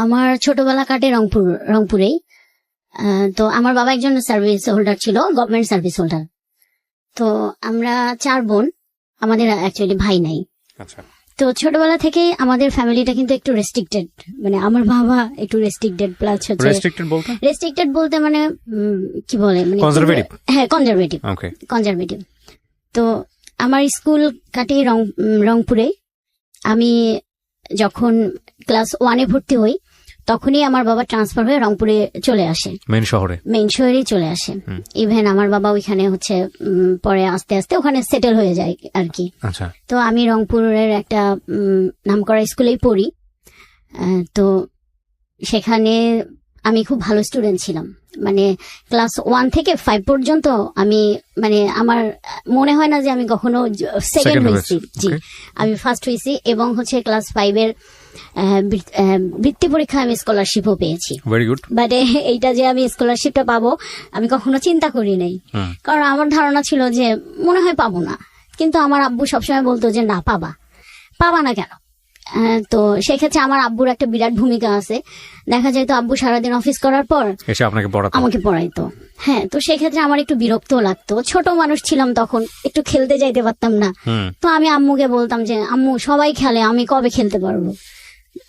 আমার ছোটবেলা কাটে রংপুরেই। তো আমার বাবা একজন সার্ভিস হোল্ডার ছিল, গভর্নমেন্ট সার্ভিস হোল্ডার। তো আমরা 4 বোন, আমাদের অ্যাকচুয়ালি ভাই নাই। আচ্ছা। তো ছোটবেলা থেকে আমাদের ফ্যামিলিটা কিন্তু একটু রেস্ট্রিক্টেড, মানে আমার বাবা একটু রেস্ট্রিক্টেড, প্লাস হচ্ছে রেস্ট্রিক্টেড বলতে মানে কি বলে, মানে হ্যাঁ কনজারভেটিভ। তো আমার স্কুল কাটে রংপুরে। আমি যখন ক্লাস 1-এ ভর্তি হই তখনই আমার বাবা ট্রান্সফার হয়ে রংপুরে চলে আসে, মেইন শহরেই চলে আসে। ইভেন আমার বাবা ওইখানে হচ্ছে পরে আস্তে আস্তে ওখানে সেটেল হয়ে যায় আর কি। তো আমি রংপুরের একটা নামকরা স্কুলেই পড়ি। তো সেখানে আমি খুব ভালো স্টুডেন্ট ছিলাম, মানে ক্লাস 1 থেকে 5 পর্যন্ত আমি, মানে আমার মনে হয় না যে আমি কখনো সেকেন্ড হয়েছি। জি, আমি ফার্স্ট হয়েছি। এবং হচ্ছে ক্লাস 5-এর বৃত্তি পরীক্ষায় আমি স্কলারশিপও পেয়েছি। বাট এইটা যে আমি স্কলারশিপটা পাবো আমি কখনো চিন্তা করি নাই, কারণ আমার ধারণা ছিল যে মনে হয় পাবো না। কিন্তু আমার আব্বু সবসময় বলতো যে না, পাবা না কেন। তো সেক্ষেত্রে আমার আব্বুর একটা বিরাট ভূমিকা আছে। দেখা যায় তো আব্বু সারাদিন অফিস করার পর আমাকে পড়াইতো। হ্যাঁ, তো সেক্ষেত্রে আমার একটু বিরক্ত লাগতো। ছোট মানুষ ছিলাম তখন, একটু খেলতে যাইতে পারতাম না। তো আমি আম্মুকে বলতাম যে আম্মু সবাই খেলে, আমি কবে খেলতে পারবো।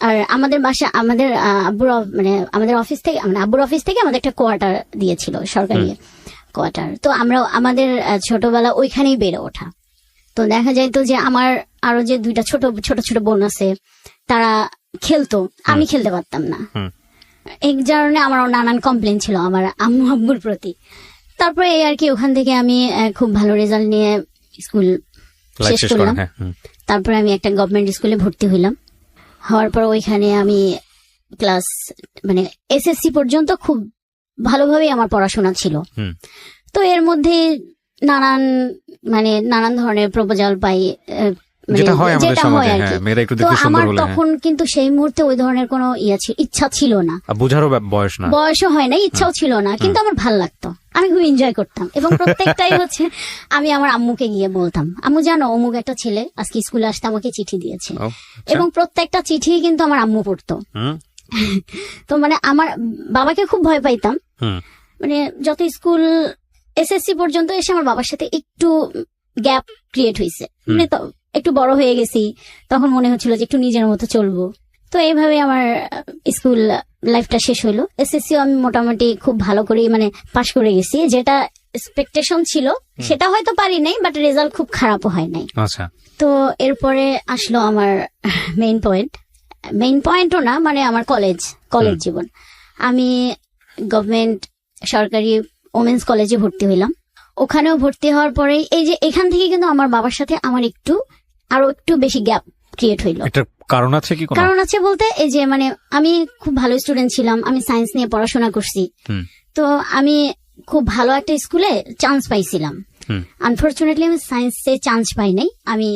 আর আমাদের বাসা, আমাদের আব্বুর মানে আমাদের অফিস থেকে, মানে আব্বুর অফিস থেকে আমাদের একটা কোয়ার্টার দিয়েছিল, সরকারি কোয়ার্টার। তো আমরা আমাদের ছোটবেলা ওইখানেই বেড়ে ওঠা। তো দেখা যাইতো যে আমার আরো যে 2টা ছোট ছোট বোন আছে, তারা খেলতো, আমি খেলতে পারতাম না। এই কারণে আমার নানান কমপ্লেন ছিল আমার আম্মু আব্বুর প্রতি। তারপরে এই আর কি, ওখান থেকে আমি খুব ভালো রেজাল্ট নিয়ে স্কুল শেষ করলাম। তারপরে আমি একটা গভর্নমেন্ট স্কুলে ভর্তি হইলাম। হওয়ার পর ওইখানে আমি ক্লাস, মানে এসএসসি পর্যন্ত খুব ভালোভাবেই আমার পড়াশোনা ছিল। তো এর মধ্যে নানান ধরনের প্রপোজাল পাই, যেটা হয় আর কি। তো আমার তখন কিন্তু সেই মুহূর্তে ওই ধরনের কোনো ইচ্ছা ছিল না, বোঝারও বয়সও হয় না, ইচ্ছাও ছিল না, কিন্তু আমার ভাল লাগতো, আমি খুব এনজয় করতাম। এবং প্রত্যেকটাই হচ্ছে আমি আমার আম্মুকে গিয়ে বলতাম, আম্মু জানো অমুক একটা ছেলে আজকে স্কুলে আসতে আমাকে চিঠি দিয়েছে। এবং প্রত্যেকটা চিঠি কিন্তু আমার আম্মু পড়তো। তো মানে আমার বাবাকে খুব ভয় পাইতাম, মানে যত স্কুল এসএসসি পর্যন্ত এসে আমার বাবার সাথে একটু গ্যাপ ক্রিয়েট হয়েছে, মানে একটু বড় হয়ে গেছি, তখন মনে হচ্ছিল যে একটু নিজের মতো চলবো। তো এইভাবে আমার স্কুল লাইফটা শেষ হইলো। এসএসসিও আমি মোটামুটি খুব ভালো করে মানে পাশ করে গেছি, যেটা এক্সপেকটেশন ছিল সেটা হয়তো পারি নাই, বাট রেজাল্ট খুব খারাপও হয় নাই। তো এরপরে আসলো আমার মেইন পয়েন্টও না, মানে আমার কলেজ জীবন। আমি গভর্নমেন্ট সরকারি ওমেন্স কলেজে ভর্তি হইলাম। ওখানেও ভর্তি হওয়ার পরে এই যে এখান থেকে কিন্তু আমার বাবার সাথে আমার আরো একটু বেশি গ্যাপ ক্রিয়েট হইলো। কারণ আছে কি? কারণ আছে বলতে এই যে মানে আমি খুব ভালো স্টুডেন্ট ছিলাম, আমি সায়েন্স নিয়ে পড়াশোনা করছি। তো আমি খুব ভালো একটা স্কুলে চান্স পাইছিলাম। আনফরচুনেটলি আমি সায়েন্সে চান্স পাই নাই, আমি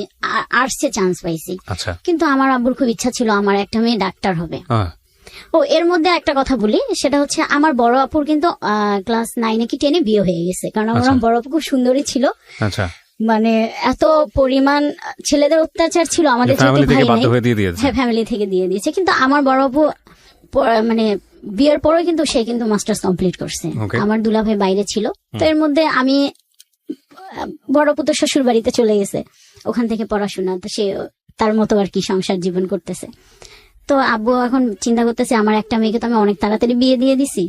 আর্টসে চান্স পাইছি। কিন্তু আমার আব্বুর খুব ইচ্ছা ছিল আমার একটা মেয়ে ডাক্তার হবে। ও এর মধ্যে একটা কথা বলি, সেটা হচ্ছে আমার বড় আপুর কিন্তু ক্লাস 9-এ কি 10-এ বিয়ে হয়ে গেছে, কারণ আমার বড় আপু খুব সুন্দরী ছিল। মানে এত পরিমাণ ছেলেদের অত্যাচার ছিল আমাদের, হ্যাঁ ফ্যামিলি থেকে দিয়ে দিয়েছে। কিন্তু আমার বড় আপু মানে বিয়ের পরে কিন্তু সে কিন্তু মাস্টার্স কমপ্লিট করছে। আমার দুলাভাই বাইরে ছিল। তো এর মধ্যে আমি, বড় আপু তো শ্বশুর বাড়িতে চলে গেছে, ওখান থেকে পড়াশোনা, তো সে তার মতো আর কি সংসার জীবন করতেছে। তো আব্বু এখন চিন্তা করতেছে আমার একটা মেয়েকে তো আমি অনেক তাড়াতাড়ি বিয়ে দিয়ে দিছি,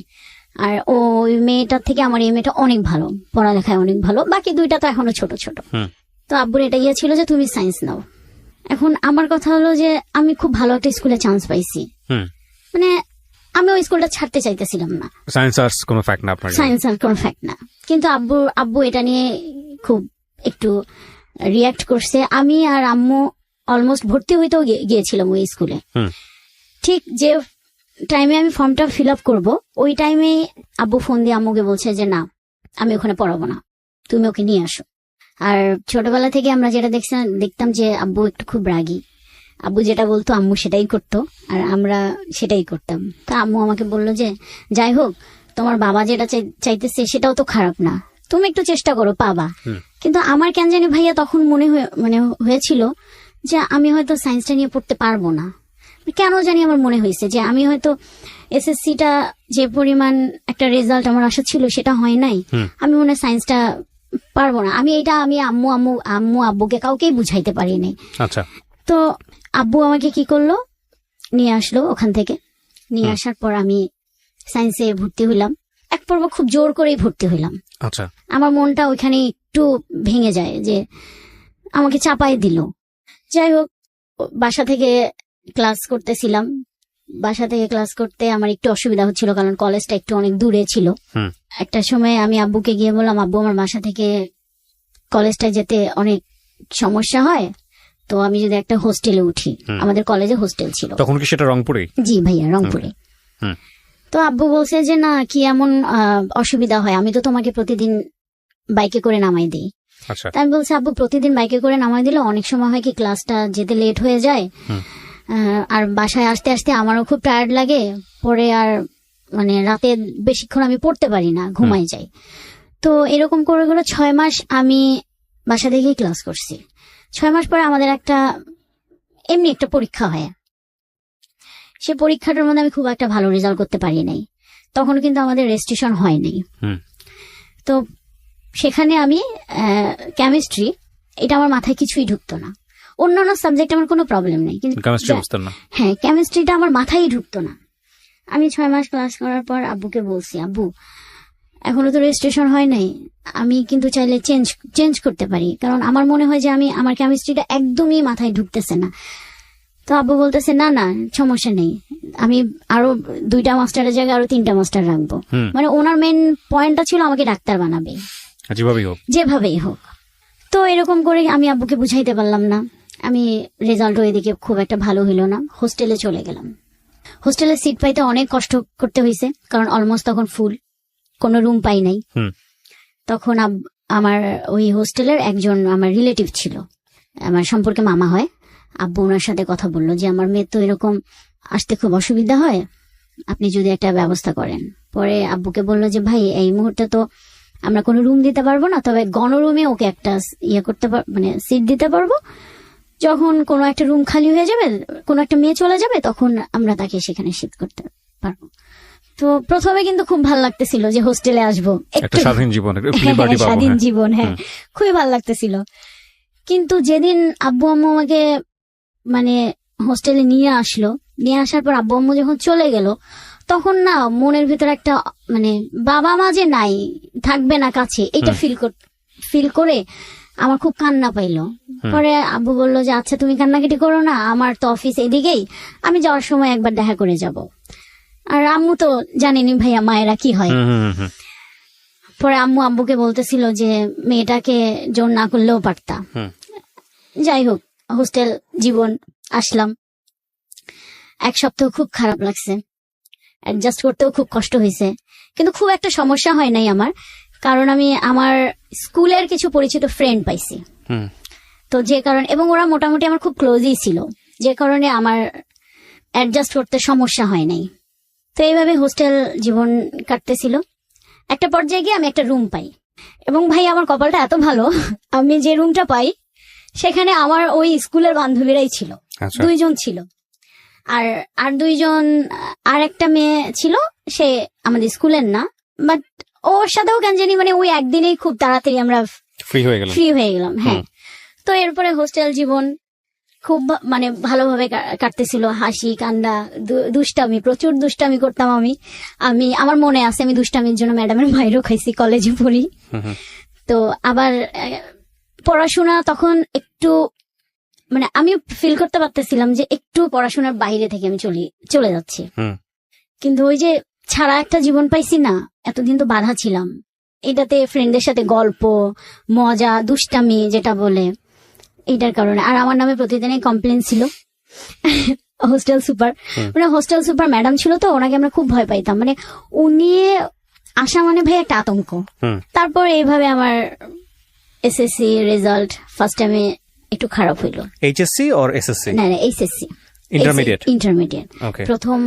আর ওই মেয়েটার থেকে আমার এই মেয়েটা অনেক ভালো, পড়ালেখায় অনেক ভালো, বাকি 2টা তো এখনো ছোট ছোট। তো আব্বুর এটা ছিল যে তুমি সায়েন্স নাও। এখন আমার কথা হলো যে আমি খুব ভালো একটা স্কুলে চান্স পাইছি, মানে আমি ওই স্কুলটা ছাড়তে চাইতেছিলাম না। সায়েন্স আর্টস কোনো ফ্যাক্ট না, কিন্তু আব্বু এটা নিয়ে খুব একটু রিয়াক্ট করছে। আমি আর আম্মু অলমোস্ট ভর্তি হইতেও গিয়েছিলাম ওই স্কুলে। ঠিক যে টাইমে আমি ফর্মটা ফিল আপ করবো, ওই টাইমে আব্বু ফোন দিয়ে আম্মুকে বলছে যে না, আমি ওখানে পড়াবো না, তুমি ওকে নিয়ে আসো। আর ছোটবেলা থেকে আমরা যেটা দেখতাম যে আব্বু একটু খুব রাগী, আব্বু যেটা বলতো আম্মু সেটাই করতো, আর আমরা সেটাই করতাম। তা আম্মু আমাকে বললো যে যাই হোক, তোমার বাবা যেটা চাইতেছে সেটাও তো খারাপ না, তুমি একটু চেষ্টা করো, পাবা। কিন্তু আমার কেন জানি ভাইয়া তখন মনে হয়েছিল যে আমি হয়তো সায়েন্সটা নিয়ে পড়তে পারবো না, কেন জানি আমার মনে হয়েছে যে আমি হয়তো এসএসসিটা যে পরিমাণ একটা রেজাল্ট আমার আশা ছিল সেটা হয় নাই, আমি মনে হয় সায়েন্সটা পারবো না। আমি আম্মু আব্বুকে কাউকেই বুঝাইতে পারিনি। আচ্ছা। তো আব্বু আমাকে কি করলো, নিয়ে আসলো ওখান থেকে। নিয়ে আসার পর আমি সায়েন্সে ভর্তি হইলাম। এক পর্ব খুব জোর করেই ভর্তি হইলাম। আচ্ছা। আমার মনটা ওইখানে একটু ভেঙে যায় যে আমাকে চাপাই দিল। যাই হোক, বাসা থেকে ক্লাস করতেছিলাম। বাসা থেকে ক্লাস করতে আমার একটু অসুবিধা হচ্ছিল, কারণ কলেজটা একটু অনেক দূরে ছিল। একটা সময় আমি আব্বুকে গিয়ে বললাম, আব্বু আমার বাসা থেকে কলেজটায় যেতে অনেক সমস্যা হয়, তো আমি যদি একটা হোস্টেলে উঠি। আমাদের কলেজে হোস্টেল ছিল। তখন কি সেটা রংপুরে? জি ভাইয়া, রংপুরে। তো আব্বু বলছে যে না, কি এমন অসুবিধা হয়, আমি তো তোমাকে প্রতিদিন বাইকে করে নামাই দিই। তাই আমি বলছি, আব্বু প্রতিদিন বাইকে করে নামাই দিলে অনেক সময় হয় কি ক্লাসটা যেতে লেট হয়ে যায়, আর বাসায় আসতে আসতে আমারও খুব টায়ার্ড লাগে, পরে আর মানে রাতে বেশিক্ষণ আমি পড়তে পারি না, ঘুমাই যাই। তো এরকম করে করে 6 মাস আমি বাসা থেকেই ক্লাস করছি। 6 মাস পরে আমাদের এমনি একটা পরীক্ষা হয়। সে পরীক্ষাটার মধ্যে আমি খুব একটা ভালো রেজাল্ট করতে পারি নাই। তখন কিন্তু আমাদের রেজিস্ট্রেশন হয় নাই। তো সেখানে আমি কেমিস্ট্রি, এটা আমার মাথায় কিছুই ঢুকতো না। অন্যান্য সাবজেক্ট আমার কোনো প্রবলেম নেই, কিন্তু হ্যাঁ, কেমিস্ট্রিটা আমার মাথায় ঢুকতো না। আমি 6 মাস ক্লাস করার পর আব্বুকে বলছি, আব্বু এখনো তো রেজিস্ট্রেশন হয় নাই, আমি কিন্তু চাইলে চেঞ্জ করতে পারি, কারণ আমার মনে হয় যে আমার কেমিস্ট্রিটা একদমই মাথায় ঢুকতেছে না। তো আব্বু বলতেছে, না না সমস্যা নেই, আমি আরো 2টা মাস্টারের জায়গায় আরো 3টা মাস্টার রাখবো। মানে ওনার মেন পয়েন্টটা ছিল আমাকে ডাক্তার বানাবে, যেভাবেই হোক। তো এরকম করে আমি আব্বুকে বুঝাইতে পারলাম না। আমি রেজাল্টও এদিকে খুব একটা ভালো হইলো না। হোস্টেলে চলে গেলাম। হোস্টেলে সিট পাইতে অনেক কষ্ট করতে হয়েছে, কারণ অলমোস্ট তখন ফুল, কোনো রুম পাই নাই। তখন আমার ওই হোস্টেলের একজন আমার রিলেটিভ ছিল, আমার সম্পর্কে মামা হয়। আব্বু ওনার সাথে কথা বললো যে আমার মেয়ে তো এরকম আসতে খুব অসুবিধা হয়, আপনি যদি একটা ব্যবস্থা করেন। পরে আব্বুকে বললো যে ভাই, এই মুহূর্তে তো আমরা কোনো রুম দিতে পারবো না, তবে গণরুমে ওকে একটা মানে সিট দিতে পারবো। যখন কোনো একটা রুম খালি হয়ে যাবে, কোনো একটা মেয়ে চলে যাবে, তখন আমরা তাকে সেখানে শিফট করতে পারবো। তো প্রথমে কিন্তু খুব ভালো লাগতেছিল যে হোস্টেলে আসবো, স্বাধীন জীবন, হ্যাঁ খুবই ভালো লাগতেছিল। কিন্তু যেদিন আব্বু আম্মু আমাকে মানে হোস্টেলে নিয়ে আসার পর আব্বু আম্মু যখন চলে গেল, তখন না মনের ভিতর একটা মানে বাবা মা যে নাই, থাকবে না কাছে, এটা ফিল করে আমার খুব কান্না পাইলো। পরে আব্বু বললো যে আচ্ছা তুমি কান্নাকাটি করো না, আমার তো অফিস এদিকেই, আমি যাওয়ার সময় একবার দেখা করে যাব। আর আম্মু তো জানেনি ভাইয়া মায়েরা কি হয়। পরে আব্বুকে বলতেছিল যে মেয়েটাকে জোর না করলেও পারতা। যাই হোক, হোস্টেল জীবন আসলাম। 1 সপ্তাহ খুব খারাপ লাগছে, অ্যাডজাস্ট করতেও খুব কষ্ট হয়েছে, কিন্তু খুব একটা সমস্যা হয় নাই আমার, কারণ আমি আমার স্কুলের কিছু পরিচিত ফ্রেন্ড পাইছি। তো যে কারণে, এবং ওরা মোটামুটি আমার খুব ক্লোজই ছিল, যে কারণে আমার অ্যাডজাস্ট করতে সমস্যা হয় নাই। তো এইভাবে হোস্টেল জীবন কাটতেছিল। একটা পর্যায়ে গিয়ে আমি একটা রুম পাই, এবং ভাই আমার কপালটা এত ভালো, আমি যে রুমটা পাই সেখানে আমার ওই স্কুলের বান্ধবীরাই ছিল। 2 জন ছিল, আর 2 জন, আর একটা মেয়ে ছিল, সে আমাদের স্কুলের না, বাট ওর সাথেও কেন জানি মানে ওই একদিনেই খুব তাড়াতাড়ি আমরা ফ্রি হয়ে গেলাম। হ্যাঁ, তো এরপরে হোস্টেল জীবন খুব মানে ভালোভাবে কাটতেছিল। হাসি কান্না, দুষ্টামি, প্রচুর দুষ্টামি করতাম আমি আমার মনে আছে আমি দুষ্টামির জন্য ম্যাডামের মাইরও খাইছি কলেজে পড়ি। তো আবার পড়াশোনা তখন একটু মানে আমি ফিল করতে পারতেছিলাম যে একটু পড়াশোনার বাইরে থেকে আমি চলে যাচ্ছি, কিন্তু ওই যে ছাড়া একটা জীবন পাইছি না, এতদিন তো বাধা ছিলাম এটাতে, ফ্রেন্ডদের সাথে গল্প মজা দুষ্টামি যেটা বলে, এইটার কারণে। আর আমার নামে প্রতিদিনই কমপ্লেন ছিল হোস্টেল সুপার ম্যাডাম ছিল, তো ওনাকে আমরা খুব ভয় পাইতাম, মানে উনি আসা মানে ভাই একটা আতঙ্ক। তারপর এইভাবে আমার এসএসসি রেজাল্ট ফার্স্ট টাইমে একটু খারাপ হইলো। HSC or SSC? না এইচএসসি, ইন্টারমিডিয়েট। প্রথম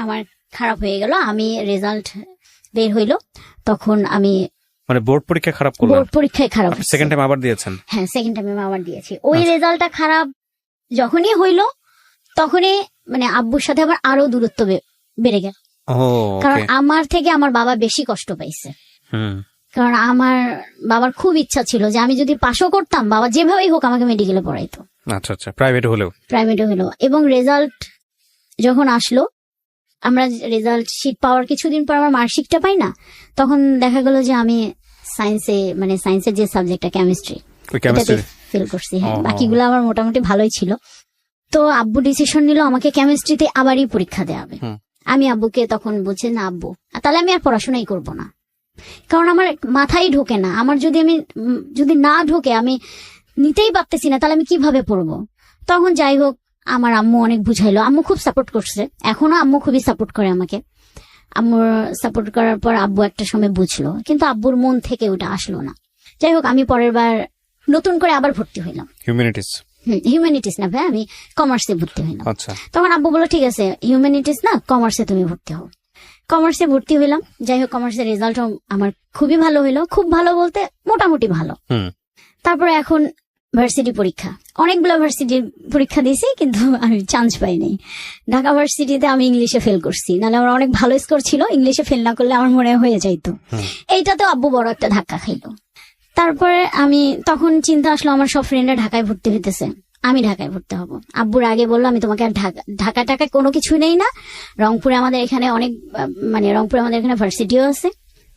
আমার খারাপ হয়ে গেল, আমি রেজাল্ট বের হইলো, তখন আমি মানে বোর্ড পরীক্ষায় খারাপ, সেকেন্ড টাইম আবার দিয়েছেন? হ্যাঁ, সেকেন্ড টাইমে আবার দিয়েছি। ওই রেজাল্টটা খারাপ যখনই হইলো, তখনই মানে আব্বুর সাথে আবার আরো দূরত্ব বেড়ে গেল, কারণ আমার থেকে আমার বাবা বেশি কষ্ট পাইছে। কারণ আমার বাবার খুব ইচ্ছা ছিল যে আমি যদি পাশও করতাম, বাবা যেভাবেই হোক আমাকে মেডিকেলে পড়াইতো। আচ্ছা আচ্ছা, প্রাইভেটে হলেও। এবং রেজাল্ট যখন আসলো, আমরা রেজাল্ট শিট পাওয়ার কিছুদিন পর আমার মার্কশিটটা পাই না, তখন দেখা গেল যে আমি সায়েন্সের যে সাবজেক্টটা কেমিস্ট্রি ফেল করছি। হ্যাঁ, বাকিগুলো আমার মোটামুটি ভালোই ছিল। তো আব্বু ডিসিশন নিল আমাকে কেমিস্ট্রিতে আবারই পরীক্ষা দেওয়া হবে। আমি আব্বুকে তখন বলছি, না আব্বু, তাহলে আমি আর পড়াশোনাই করব না, কারণ আমার মাথায় ঢোকে না। আমার যদি না ঢোকে, আমি নিতেই পারতেছি না, তাহলে আমি কিভাবে পড়বো? তখন যাই হোক, আমার আম্মু অনেক বুঝাইলো। আম্মু খুব সাপোর্ট করছে, এখনো আম্মু খুবই সাপোর্ট করে আমাকে। আম্মুর সাপোর্ট করার পর আব্বু একটা সময় বুঝলো, কিন্তু আব্বুর মন থেকে ওটা আসলো না। যাই হোক, আমি পরের বার নতুন করে আবার ভর্তি হইলাম হিউম্যানিটিস না ভাই, আমি কমার্সে ভর্তি হইলাম। তখন আব্বু বললো, ঠিক আছে হিউম্যানিটিস না, কমার্সে তুমি ভর্তি হও। কমার্সে ভর্তি হইলাম। যাই হোক, কমার্সের রেজাল্ট আমার খুবই ভালো হইলো, খুব ভালো বলতে মোটামুটি ভালো। তারপরে এখন ভার্সিটি পরীক্ষা, অনেকগুলো ভার্সিটির পরীক্ষা দিয়েছি, কিন্তু আমি চান্স পাইনি। ঢাকা ভার্সিটিতে আমি ইংলিশে ফেল করছি, নাহলে আমার অনেক ভালো স্কোর ছিল, ইংলিশে ফেল না করলে আমার মনে হয়ে যাইতো। এইটাতেও আব্বু বড় একটা ধাক্কা খাইলো। তারপরে আমি তখন চিন্তা আসলো, আমার সব ফ্রেন্ডরা ঢাকায় ভর্তি হইতেছে, আমি ঢাকায় ভর্তি হব। আব্বুর আগে বললো, আমি তোমাকে আর ঢাকা টাকায় কোনো কিছুই নেই না, রংপুরে আমাদের এখানে রংপুরে আমাদের এখানে ভার্সিটিও আছে,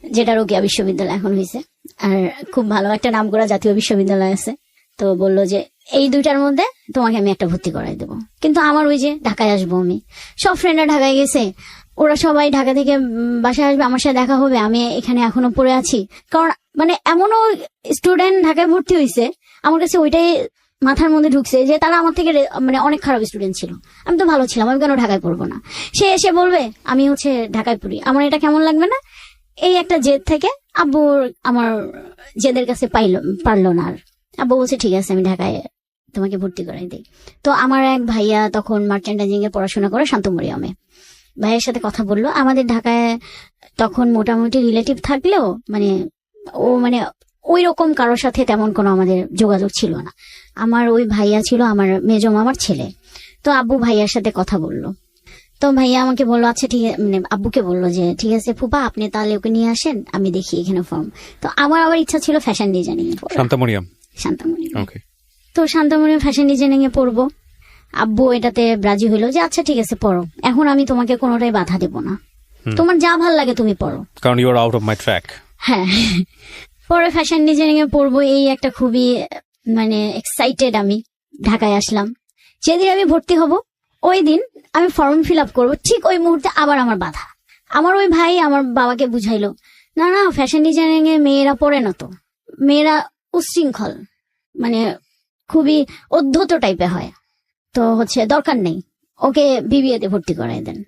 যেটা রোকেয়া বিশ্ববিদ্যালয় এখন হয়েছে, আর খুব ভালো একটা নাম করা জাতীয় বিশ্ববিদ্যালয় আছে। তো বললো যে এই দুইটার মধ্যে তোমাকে আমি একটা ভর্তি করাই দেবো। কিন্তু আমার ওই যে ঢাকায় আসবো, আমি সব ফ্রেন্ডরা ঢাকায় গেছে, ওরা সবাই ঢাকা থেকে বাসায় আসবে, আমার সাথে দেখা হবে, আমি এখানে এখনো পড়ে আছি। কারণ এমনও স্টুডেন্ট ঢাকায় ভর্তি হয়েছে, আমার কাছে ওইটাই মাথার মধ্যে ঢুকছে যে তারা আমার থেকে অনেক খারাপ স্টুডেন্ট ছিল, আমি তো ভালো ছিলাম, আমি কেন ঢাকায় পড়বো না? সে এসে বলবে আমি ঢাকায় পড়ি, আমার এটা কেমন লাগবে না? এই একটা জেদ থেকে আব্বু আমার জেদের কাছে পারলো না। আর আব্বু বলছে, ঠিক আছে আমি ঢাকায় তোমাকে ভর্তি করাই দিই। তো আমার এক ভাইয়া তখন মার্চেন্ডাইজিং এ পড়াশোনা করে শান্তমরিয়ামে, ভাইয়ের সাথে কথা বললো। আমাদের ঢাকায় তখন মোটামুটি রিলেটিভ থাকলেও ওই রকম কারোর সাথে তেমন কোনো আমাদের যোগাযোগ ছিল না। আমার ওই ভাইয়া ছিল আমার মেজো মামার ছেলে। তো আব্বু ভাইয়ার সাথে কথা বললো, তো ভাইয়া আমাকে বললো, আচ্ছা ঠিক আছে, আব্বুকে বললো যে ঠিক আছে ফুপা, আপনি তাহলে ওকে নিয়ে আসেন, আমি দেখি এখানে ফর্ম। তো আমার আবার ইচ্ছা ছিল ফ্যাশন ডিজাইনিং এ শান্তমরিয়াম। তো শান্তমরিয়াম ফ্যাশন ডিজাইনিং এ পড়বো। আব্বু এটাতে রাজি হইলো যে আচ্ছা ঠিক আছে পড়ো, এখন আমি তোমাকে কোনোটাই বাধা দেবো না, তোমার যা ভাল লাগে তুমি পড়ো, কারণ you are out of my track. হ্যাঁ, পরে ফ্যাশন ডিজাইনিং এ পড়বো, এই একটা খুবই এক্সাইটেড। আমি ঢাকায় আসলাম, যেদিন আমি ভর্তি হব ওই দিন আমি ফর্ম ফিল আপ করবো, ঠিক ওই মুহূর্তে আবার আমার বাধা। আমার ওই ভাই আমার বাবাকে বুঝাইলো, না না ফ্যাশন ডিজাইনিং এ মেয়েরা পড়ে না, তো মেয়েরা উচ্ছৃঙ্খল, খুবই অধ্যত টাইপের হয়, তো দরকার নেই, ওকে বিবিএ তে ভর্তি করাই দেন।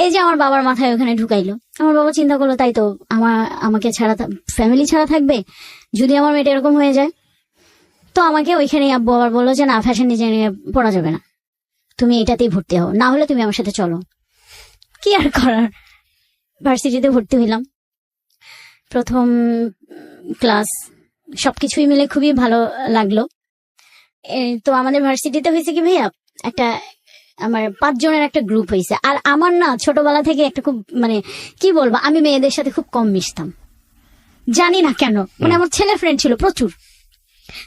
এই যে আমার বাবার মাথায় ওখানে ঢুকাইলো। আমার বাবা চিন্তা করলো, তাই তো আমাকে ছাড়া ফ্যামিলি ছাড়া থাকবে যদি আমার মেয়েটা এরকম হয়ে যায়। তো আমাকে ওইখানে আব্বু আবার বললো যে না, ফ্যাশন ডিজাইনিং এ পড়া যাবে না, তুমি এটাতেই ভর্তি হও, না হলে তুমি আমার সাথে চলো। কি আর করার, ভার্সিটিতে ভর্তি হইলাম। প্রথম ক্লাস সবকিছুই মিলে খুবই ভালো লাগলো। তো আমাদের ভার্সিটিতে হয়েছে কি ভাইয়া, আমার 5 জনের একটা গ্রুপ হয়েছে। আর আমার না ছোটবেলা থেকে একটা খুব কি বলবো, আমি মেয়েদের সাথে খুব কম মিশতাম, জানি না কেন। আমার ছেলে ফ্রেন্ড ছিল প্রচুর,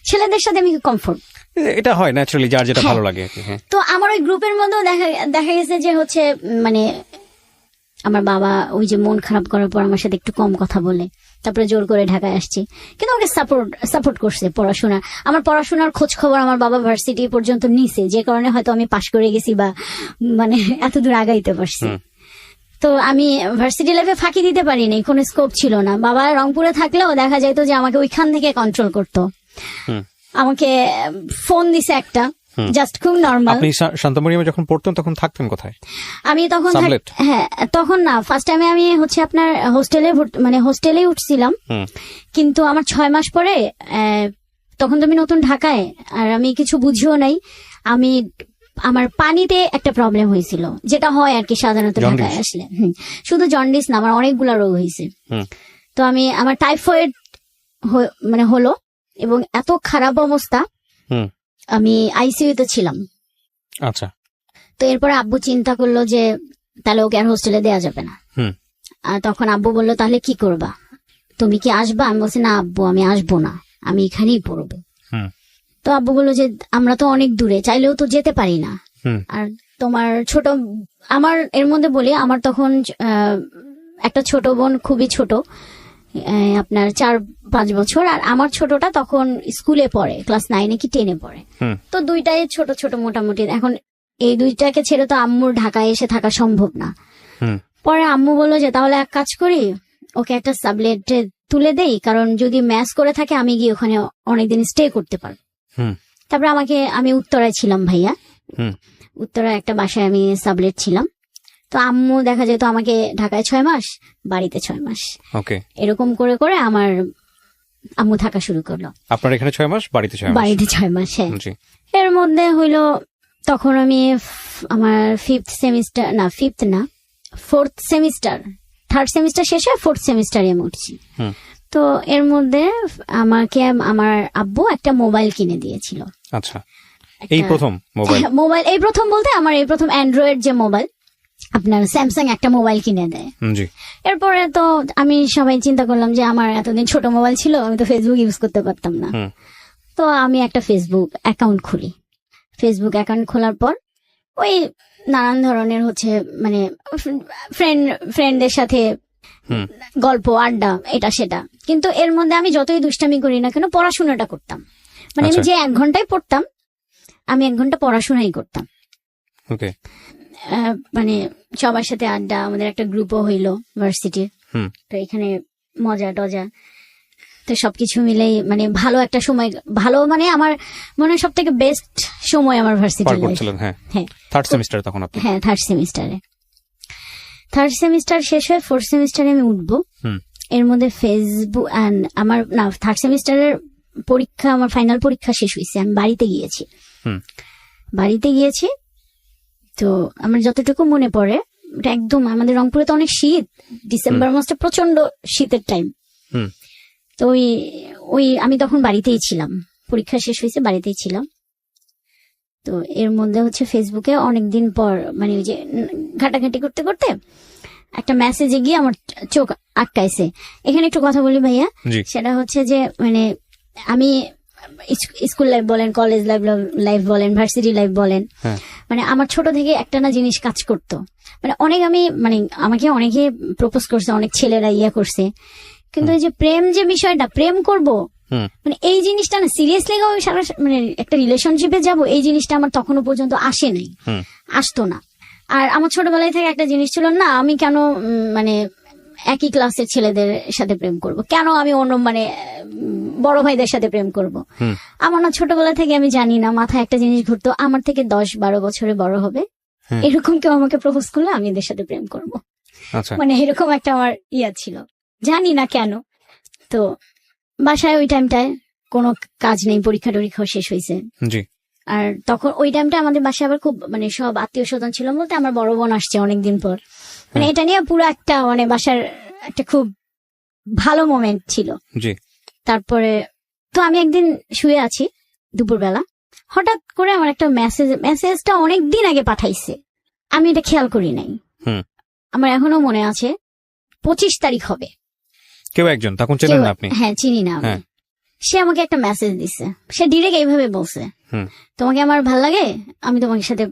ছেলেদের সাথে আমি কমফোর্ট, এটা হয় ন্যাচারালি, যার যেটা ভালো লাগে। তো আমার ওই গ্রুপের মধ্যেও দেখা গেছে যে আমার বাবা ওই যে মন খারাপ করার পর আমার সাথে একটু কম কথা বলে, তারপরে জোর করে ঢাকায় আসছি, কিন্তু আমাকে সাপোর্ট করছে আমার পড়াশোনার খোঁজ খবর আমার বাবা ভার্সিটি পর্যন্ত নিছে, যে কারণে হয়তো আমি পাশ করে গেছি বা এত দূর আগাইতে পারছি। তো আমি ভার্সিটি লাইফে ফাঁকি দিতে পারিনি, কোনো স্কোপ ছিল না। বাবা রংপুরে থাকলেও দেখা যাইতো যে আমাকে ওইখান থেকে কন্ট্রোল করতো। আমাকে ফোন দিছে একটা, জাস্ট খুব নরমাল। আপনি শান্তমরিয়ামে যখন পড়তেন তখন থাকতেন কোথায়? আমি তখন তখন না, ফার্স্ট টাইমে আমি আপনার হোস্টেলে উঠছিলাম, কিন্তু আমার 6 মাস পরে তখন তো আমি নতুন ঢাকায়, আর আমি কিছু বুঝিও নাই। আমার পানিতে একটা প্রবলেম হয়েছিল, যেটা হয় আর কি সাধারণত ঢাকায় আসলে। শুধু জন্ডিস না, আমার অনেকগুলা রোগ হয়েছে। তো আমার টাইফয়েড হলো, এবং এত খারাপ অবস্থা, আমি আইসিইউতে ছিলাম। আচ্ছা। তো এরপরে আব্বু চিন্তা করলো যে তাহলে ওকে আর হোস্টেলে দেওয়া যাবে না। আর তখন আব্বু বললো তাহলে কি করবা, তুমি কি আসবা? আমি বলছি না আব্বু আমি আসবো না, আমি এখানেই পড়বো। তো আব্বু বললো যে আমরা তো অনেক দূরে, চাইলেও তো যেতে পারি না। আর তোমার ছোট, আমার এর মধ্যে বলি আমার তখন একটা ছোট বোন, খুবই ছোট, আপনার 4-5 বছর, আর আমার ছোটটা তখন স্কুলে পড়ে, ক্লাস 9 কি 10 পড়ে। তো দুইটাই ছোট ছোট মোটামুটি। এখন এই দুইটাকে ছেড়ে তো আম্মুর ঢাকায় এসে থাকা সম্ভব না। পরে আম্মু বললো যে তাহলে এক কাজ করি, ওকে একটা সাবলেটে তুলে দেই, কারণ যদি ম্যাচ করে থাকে আমি গিয়ে ওখানে অনেকদিন স্টে করতে পারবো। তারপরে আমি উত্তরায় ছিলাম ভাইয়া, উত্তরায় একটা বাসায় আমি সাবলেট ছিলাম। তো আম্মু দেখা যেত আমাকে ঢাকায় 6 মাস, বাড়িতে 6 মাস, এরকম করে করে আমার আম্মু থাকা শুরু করলো। আপনার এখানে 6 মাস, বাড়িতে 6 মাস? বাড়িতে 6 মাস, হ্যাঁ। এর মধ্যে হইলো তখন আমি আমার 4th সেমিস্টার, 3rd সেমিস্টার শেষে 4th সেমিস্টারে আমি উঠছি। তো এর মধ্যে আমাকে আমার আব্বু একটা মোবাইল কিনে দিয়েছিল। আচ্ছা, এই প্রথম মোবাইল, এই প্রথম বলতে আমার এই প্রথম অ্যান্ড্রয়েড যে মোবাইল, আপনার স্যামসাং একটা মোবাইল কিনে দেয়। এরপরে তো আমি সবাই চিন্তা করলাম যে আমার এতদিন ছোট মোবাইল ছিল, আমি তো ফেসবুক ইউজ করতে পারতাম না। তো আমি একটা ফেসবুক অ্যাকাউন্ট খুলি। ফেসবুক অ্যাকাউন্ট খোলার পর ওই নানান ধরনের হচ্ছে মানে ফ্রেন্ডদের সাথে গল্প আড্ডা এটা সেটা, কিন্তু এর মধ্যে আমি যতই দুষ্টামি করি না কেন পড়াশোনাটা করতাম। মানে আমি যে 1 ঘন্টায় পড়তাম, আমি 1 ঘন্টা পড়াশোনাই করতাম। মানে সবার সাথে আড্ডা, আমাদের একটা গ্রুপও হইলো ভার্সিটির, তো এখানে মজা টজা, তো সবকিছু মিলেই মানে ভালো একটা সময়, ভালো মানে আমার মনে হয় সব থেকে বেস্ট সময় আমার ভার্সিটি লাইফ। হ্যাঁ, 3rd সেমিস্টার তখন আপনি? হ্যাঁ, 3rd সেমিস্টারে। 3rd সেমিস্টার শেষ হয়ে 4th সেমিস্টারে আমি উঠবো। এর মধ্যে ফেসবুক আমার না 3rd সেমিস্টারের পরীক্ষা, আমার ফাইনাল পরীক্ষা শেষ হয়েছে, আমি বাড়িতে গিয়েছি। তো আমার যতটুকু মনে পড়ে, ওটা একদম আমাদের রংপুরে তো অনেক শীত, ডিসেম্বর মাসটা প্রচন্ড শীতের টাইম। তো ওই আমি তখন বাড়িতেই ছিলাম, পরীক্ষা শেষ হয়েছে বাড়িতেই ছিলাম। তো এর মধ্যে হচ্ছে ফেসবুকে অনেকদিন পর মানে ওই যে ঘাটাঘাটি করতে করতে একটা মেসেজে গিয়ে আমার চোখ আটকাইছে। এখানে একটু কথা বলি ভাইয়া, সেটা হচ্ছে যে মানে আমি স্কুল লাইফ বলেন, কলেজ লাইফ বলেন, ভার্সিটি লাইফ বলেন, মানে আমার ছোট থেকে একটা না জিনিস কাজ করতো। মানে আমাকে অনেকে প্রপোজ করছে, অনেক ছেলেরা করছে, কিন্তু এই যে প্রেম যে বিষয়টা, প্রেম করব মানে এই জিনিসটা না সিরিয়াসলি মানে একটা রিলেশনশিপে যাব, এই জিনিসটা আমার তখনো পর্যন্ত আসে নাই, আসতো না। আর আমার ছোটবেলায় থেকে একটা জিনিস ছিল, না আমি কেন মানে একই ক্লাসের ছেলেদের সাথে প্রেম করব, কেন আমি অন্য মানে বড় ভাইদের সাথে প্রেম করব। আমার না ছোটবেলা থেকে আমি জানি না, মাথায় একটা জিনিস ঘুরতো, আমার থেকে 10-12 বছরে বড় হবে এরকম কেউ আমাকে প্রপোজ করলে আমি এদের সাথে প্রেম করব। মানে এরকম একটা আমার ছিল, জানি না কেন। তো বাসায় ওই টাইমটায় কোনো কাজ নেই, পরীক্ষা টরীক্ষা শেষ হয়েছে। আর তখন ওই টাইমটা আমাদের বাসায় আবার খুব মানে সব আত্মীয় স্বজন ছিল, বলতে আমার বড় বোন আসছে অনেকদিন পর, মানে এটা নিয়ে পুরো একটা মানে বাসার একটা খুব ভালো মোমেন্ট ছিল। তারপরে তো আমি একদিন শুয়ে আছি দুপুরবেলা, হঠাৎ করে আমার একটা মেসেজটা অনেকদিন আগে পাঠাইছে, আমি এটা খেয়াল করি নাই। আমার এখনো মনে আছে 25 তারিখ হবে, কেউ একজন তখন চেনেন না আপনি? হ্যাঁ, চিনি না। সে আমাকে একটা মেসেজ দিছে, সে ডিরেক্ট এইভাবে বলছে, তোমাকে আমার ভাল লাগে, আমি তোমার সাথে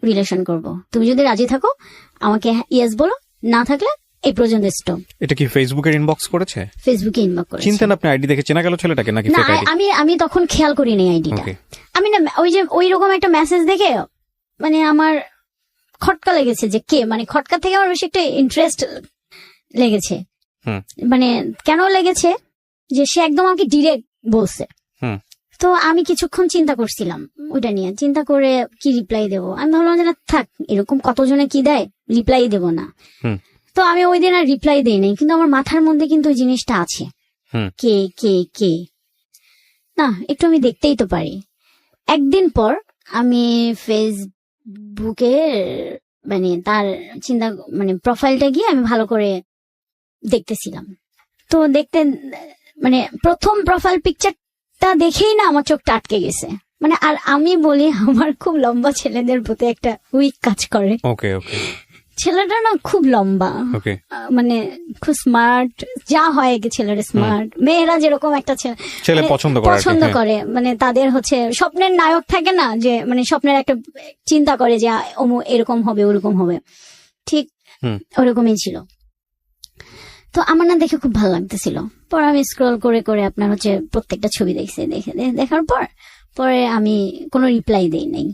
রিলেশন করব, তুমি যদি রাজি থাকো আমাকে ইয়েস বলো, না থাকলে এই পর্যন্ত স্টপ। এটা কি ফেসবুকের ইনবক্স করেছে? ফেসবুকে ইনবক্স করেছে। চিন্তেন আপনি আইডি দেখে চেনা গেল ছেলেটাকে নাকি ফেক আইডি? আমি তখন খেয়াল করি নাই আইডিটা। আমি না ওই যে ওই রকম একটা মেসেজ দেখে মানে আমার খটকা লেগেছে যে কে, মানে খটকা থেকে আমার বেশি একটা ইন্টারেস্ট লেগেছে। মানে কেন লেগেছে যে সে একদম আমাকে ডিরেক্ট বলছে। তো আমি কিছুক্ষণ চিন্তা করছিলাম ওইটা নিয়ে, চিন্তা করে কি রিপ্লাই দেবো। আমি ভাবলাম যে না থাক, এরকম কতজনে কি দেয়, রিপ্লাই দেবো না। তো আমি ওই দিন আর রিপ্লাই দিই নাই, কিন্তু আমার মাথার মধ্যে কিন্তু ওই জিনিসটা আছে, কে কে কে না একটু আমি দেখতেই তো পারি। একদিন পর আমি ফেসবুকে মানে তার চিন্তা মানে প্রোফাইলটা গিয়ে আমি ভালো করে দেখতেছিলাম। তো দেখতে মানে প্রথম প্রোফাইল পিকচারটা দেখেই না আমার চোখটা আটকে গেছে। মানে আর আমি বলি আমার খুব লম্বা ছেলেদের প্রতি একটা উইক কাজ করে। ওকে ওকে। ছেলেটা না খুব লম্বা, মানে খুব স্মার্ট, যা হয় কি ছেলেরা স্মার্ট, মেয়েরা যেরকম একটা ছেলে পছন্দ করে, মানে তাদের হচ্ছে স্বপ্নের নায়ক থাকে না, যে মানে স্বপ্নের একটা চিন্তা করে যে এরকম হবে ওরকম হবে, ঠিক ওরকমই ছিল। তো আমার না দেখে খুব ভালো লাগতেছিল। পরে আমি স্ক্রল করে করে আপনার হচ্ছে প্রত্যেকটা ছবি দেখার পরে আমি কোনো রিপ্লাই দেই নাই।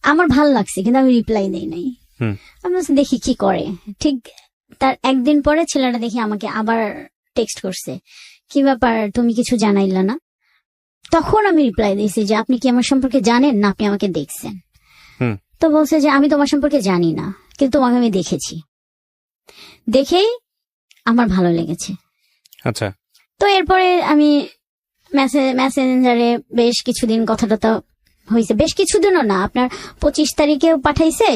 আমার ভালো লাগছে কিন্তু আমি রিপ্লাই দেই নাই। আমি দেখি কি করে। ঠিক তার একদিন পরে ছেলেটা দেখি আমাকে আবার টেক্সট করছে, কি ব্যাপার তুমি কিছু জানাইলা না? তখন আমি রিপ্লাই দিয়েছি যে আপনি কি আমার সম্পর্কে জানেন না আপনি আমাকে দেখছেন? তো বলছে যে আমি তোমার সম্পর্কে জানি না কিন্তু তোমাকে আমি দেখেছি, দেখেই আমার ভালো লেগেছে। আচ্ছা। তো এরপরে আমি মেসেঞ্জারে বেশ কিছুদিন কথাটা হয়েছে, বেশ কিছুদিনও না, আপনার 25 তারিখেও পাঠাইছে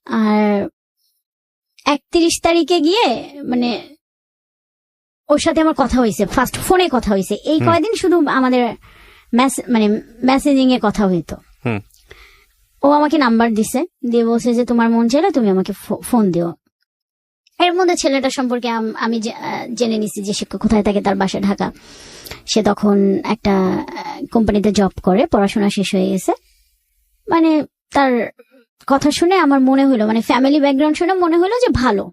আর 31 তারিখে গিয়ে মানে ওর সাথে আমার কথা হয়েছে, ফার্স্ট ফোনে কথা হয়েছে। এই কয়দিন শুধু আমাদের মানে মেসেজিং এ কথা হইতো। ও আমাকে নাম্বার দিছে, দিয়ে বলছে যে তোমার মন চাইলে তুমি আমাকে ফোন দিও। এর মধ্যে ছেলেটা সম্পর্কে আমি জেনে নিছি যে সে কোথায় থাকে, তার বাসা ঢাকা। সে তখন একটা কোম্পানিতে জব করে, পড়াশোনা শেষ হয়ে গেছে। মানে তার কথা শুনে আমার মনে হলো, মানে ফ্যামিলি ব্যাকগ্রাউন্ড শুনে মনে হলো যে ভালো।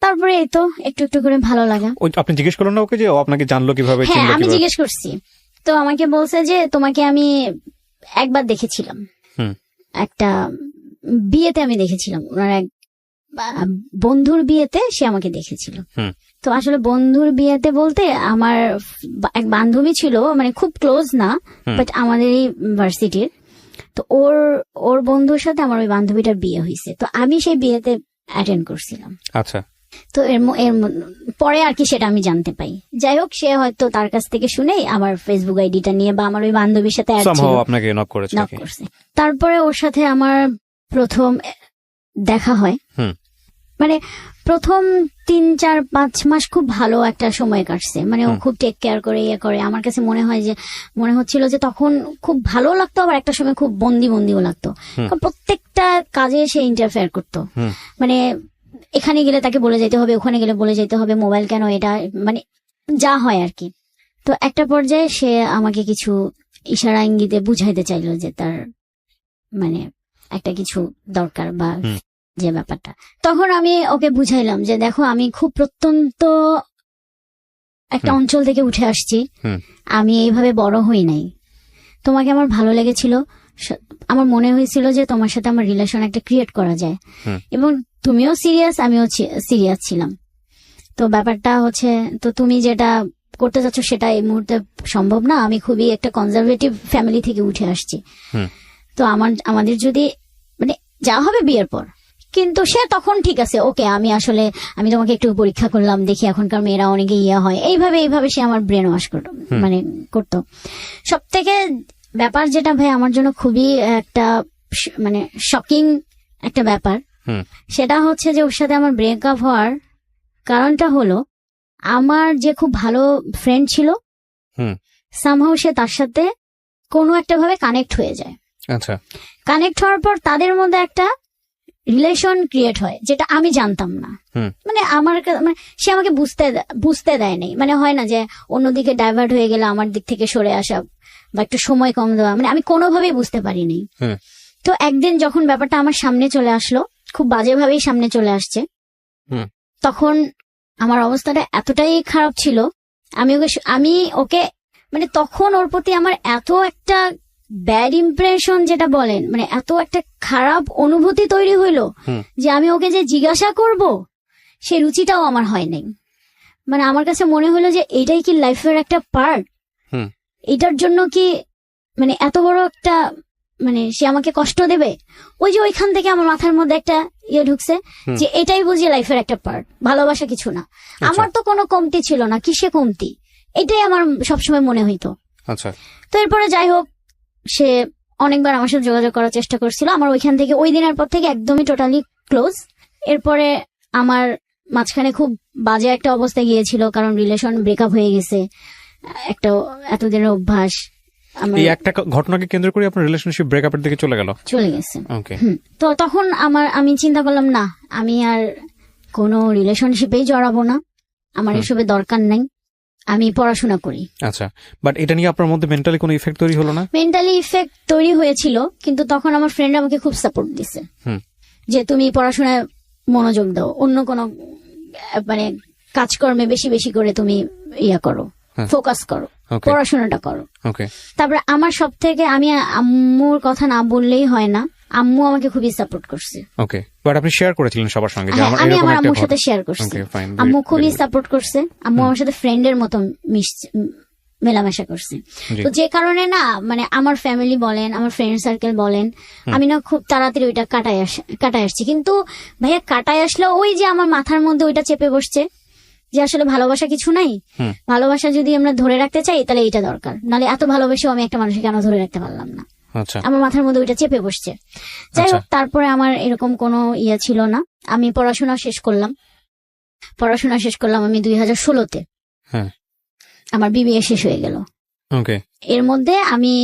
তারপরে এই তো একটু একটু করে ভালো লাগা। আপনি জিজ্ঞেস করলেন না ওকে যে ও আপনাকে জানলো কিভাবে? হ্যাঁ, আমি জিজ্ঞেস করছি। তো আমাকে বলছে যে তোমাকে আমি একবার দেখেছিলাম, একটা বিয়েতে আমি দেখেছিলাম, ওনার এক বন্ধুর বিয়েতে সে আমাকে দেখেছিল। তো আসলে বন্ধুর বিয়েতে বলতে আমার এক বান্ধবী ছিল, মানে খুব ক্লোজ না, বাট আমাদের এই ভার্সিটির। তো ওর বন্ধুর সাথে আমার ওই বান্ধবীটার বিয়ে হয়েছে, তো আমি সেই বিয়েতে অ্যাটেন্ড করছিলাম। আচ্ছা। তো এর পরে আর কি সেটা আমি জানতে পাই। যাই হোক, সে হয়তো তার কাছ থেকে শুনেই আমার ফেসবুক আইডিটা নিয়ে বা আমার ওই বান্ধবীর সাথে আপনাকে নক করছে। তারপরে ওর সাথে আমার প্রথম দেখা হয়। মানে প্রথম 3-4-5 মাস খুব ভালো একটা সময় কাটছে, মানে ও খুব টেক কেয়ার করে ইয়ে করে। আমার কাছে মনে হচ্ছিল যে তখন খুব ভালো লাগতো, আবার একটা সময় খুব বন্দিও লাগতো, কারণ প্রত্যেকটা কাজে সে ইন্টারফেয়ার করতো। মানে এখানে গেলে তাকে বলে যেতে হবে, ওখানে গেলে বলে যেতে হবে, মোবাইল কেন, এটা মানে যা হয় আর কি। তো একটা পর্যায়ে সে আমাকে কিছু ইশারা ইঙ্গিতে বুঝাইতে চাইলো যে তার মানে একটা কিছু দরকার বা যে ব্যাপারটা। তখন আমি ওকে বুঝাইলাম যে দেখো, আমি খুব প্রত্যন্ত একটা অঞ্চল থেকে উঠে আসছি, আমি এইভাবে বড় হই নাই। তোমাকে আমার ভালো লেগেছিল, আমার মনে হয়েছিল যে তোমার সাথে আমার রিলেশন একটা ক্রিয়েট করা যায়, এবং তুমিও সিরিয়াস, আমিও সিরিয়াস ছিলাম। তো ব্যাপারটা হচ্ছে, তো তুমি যেটা করতে চাচ্ছ সেটা এই মুহূর্তে সম্ভব না। আমি খুবই একটা কনজারভেটিভ ফ্যামিলি থেকে উঠে আসছি, তো আমাদের যদি মানে যা হবে বিয়ের পর। কিন্তু সে তখন ঠিক আছে, ওকে আমি তোমাকে একটু পরীক্ষা করলাম, দেখি এখনকার মেয়েরা অনেকে হয়, এইভাবে সে আমার ব্রেন ওয়াশ করতো। সব থেকে ব্যাপার যেটা ভাই আমার জন্য খুবই একটা মানে শকিং একটা ব্যাপার, সেটা হচ্ছে যে ওর সাথে আমার ব্রেকআপ হওয়ার কারণটা হলো, আমার যে খুব ভালো ফ্রেন্ড ছিল, সামহাউ সে তার সাথে কোনো একটা ভাবে কানেক্ট হয়ে যায়। আচ্ছা। কানেক্ট হওয়ার পর তাদের মধ্যে একটা রিলেশন ক্রিয়েট হয়, যেটা আমি জানতাম না। মানে সে আমাকে বুঝতে দেয় নাই। মানে হয় না যে অন্যদিকে ডাইভার্ট হয়ে গেলে আমার দিক থেকে সরে আসা বা একটু সময় কম দেওয়া, মানে আমি কোনোভাবেই বুঝতে পারিনি। তো একদিন যখন ব্যাপারটা আমার সামনে চলে আসলো, খুব বাজেভাবেই সামনে চলে আসছে, তখন আমার অবস্থাটা এতটাই খারাপ ছিল, আমি ওকে মানে তখন ওর প্রতি আমার এত একটা ব্যাড ইমপ্রেশন যেটা বলেন, মানে এত একটা খারাপ অনুভূতি তৈরি হইলো যে আমি ওকে যে জিজ্ঞাসা করব সে রুচিটাও আমার হয় নাই। মানে আমার কাছে মনে হলো যে এটাই কি লাইফের একটা পার্ট, এটার জন্য কি মানে এত বড় একটা মানে সে আমাকে কষ্ট দেবে। ওই যে ওইখান থেকে আমার মাথার মধ্যে একটা ঢুকছে যে এটাই বুঝি লাইফের একটা পার্ট, ভালোবাসা কিছু না। আমার তো কোনো কমতি ছিল না, কিসে কমতি, এটাই আমার সবসময় মনে হইতো। তো এরপরে যাই হোক, সে অনেকবার আমার সাথে যোগাযোগ করার চেষ্টা করছিল। আমার ওইখান থেকে ওই দিনের পর থেকে একদমই টোটালি ক্লোজ। এরপরে আমার মাঝখানে খুব বাজে একটা অবস্থায় গিয়েছিল, কারণ রিলেশন ব্রেকআপ হয়ে গেছে, একটা এতদিনের অভ্যাস, এই একটা ঘটনাকে কেন্দ্র করে আপনার রিলেশনশিপ ব্রেকআপের দিকে চলে গেছে। ওকে। তো তখন আমি চিন্তা করলাম না, আমি আর কোনো রিলেশনশিপেই জড়াবো না, আমার এসবে দরকার নাই, আমি পড়াশোনা করি। আচ্ছা, বাট এটা নিয়ে আপনার মধ্যে মেন্টালি কোনো ইফেক্ট তৈরি হলো না? মেন্টালি ইফেক্ট তৈরি হয়েছিল, কিন্তু তখন আমার ফ্রেন্ড আমাকে খুব সাপোর্ট দিছে যে তুমি পড়াশোনায় মনোযোগ দাও, অন্য কোনো মানে কাজকর্মে বেশি বেশি করে তুমি ইয়া করো, ফোকাস করো, পড়াশোনাটা করো। তারপরে আমার সব থেকে, আমি আম্মুর কথা না বললেই হয় না, আম্মু আমাকে খুবই সাপোর্ট করছে। ওকে, বাট আপনি শেয়ার করেছিলেন সবার সঙ্গে? আমি আমার আম্মুর সাথে শেয়ার করছি, আম্মু খুবই সাপোর্ট করছে, আম্মু আমার সাথে ফ্রেন্ডের মতো মেলামেশা করছে। তো যে কারণে না মানে আমার ফ্যামিলি বলেন, আমার ফ্রেন্ড সার্কেল বলেন, আমি না খুব তাড়াতাড়ি ওইটা কাটায় আসছি। কিন্তু ভাইয়া কাটায় আসলে ওই যে আমার মাথার মধ্যে ওইটা চেপে বসছে যে আসলে ভালোবাসা কিছু নাই, ভালোবাসা যদি আমরা ধরে রাখতে চাই তাহলে এটা দরকার, নাহলে এত ভালোবেসেও আমি একটা মানুষকে কেন ধরে রাখতে পারলাম না। আমার মাথার মধ্যে ওইটা চেপে বসছে। যাই হোক, তারপরে আমার এরকম কোনো ইয়ে ছিল না, আমি পড়াশোনা শেষ করলাম আমি 2016-তে। আমার বিবিএ শেষ হয়ে গেল। এর মধ্যে আমি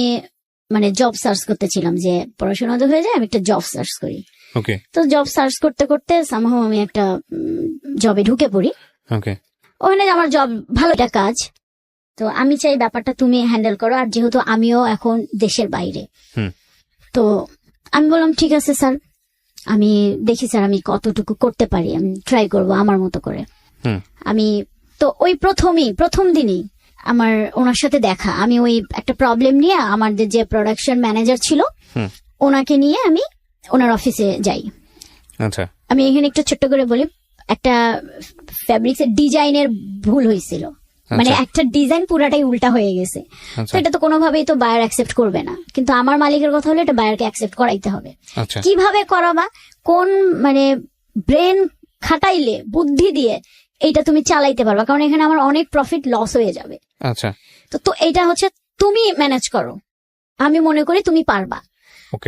মানে জব সার্চ করতেছিলাম যে পড়াশোনা তো হয়ে যায়, আমি একটা জব সার্চ করি। তো জব সার্চ করতে করতে সামহাও আমি একটা জবে ঢুকে পড়ি। ওখানে আমার জব ভালো একটা কাজ, তো আমি চাই ব্যাপারটা তুমি হ্যান্ডেল করো, আর যেহেতু আমিও এখন দেশের বাইরে, তো আমি বললাম ঠিক আছে স্যার, আমি দেখি স্যার আমি কতটুকু করতে পারি, আমি ট্রাই করব আমার মতো করে। আমি তো ওই প্রথম দিনই আমার ওনার সাথে দেখা, আমি ওই একটা প্রবলেম নিয়ে আমাদের যে প্রোডাকশন ম্যানেজার ছিল ওনাকে নিয়ে আমি ওনার অফিসে যাই। আমি এখানে একটু ছোট্ট করে বলি, একটা ফ্যাব্রিক্স এর ডিজাইনের ভুল হয়েছিল, মানে একটা ডিজাইন পুরাটাই উল্টা হয়ে গেছে। তো এটা তো কোনোভাবেই তো বায়ার অ্যাকসেপ্ট করবে না, কিন্তু আমার মালিকের কথা হলো এটা বায়ারকে অ্যাকসেপ্ট করাইতে হবে। কিভাবে করাবা, কোন মানে ব্রেন খাটাইলে, বুদ্ধি দিয়ে এইটা তুমি চালাইতে পারবা, কারণ এখানে আমার অনেক প্রফিট লস হয়ে যাবে। তো এটা হচ্ছে তুমি ম্যানেজ করো, আমি মনে করি তুমি পারবা।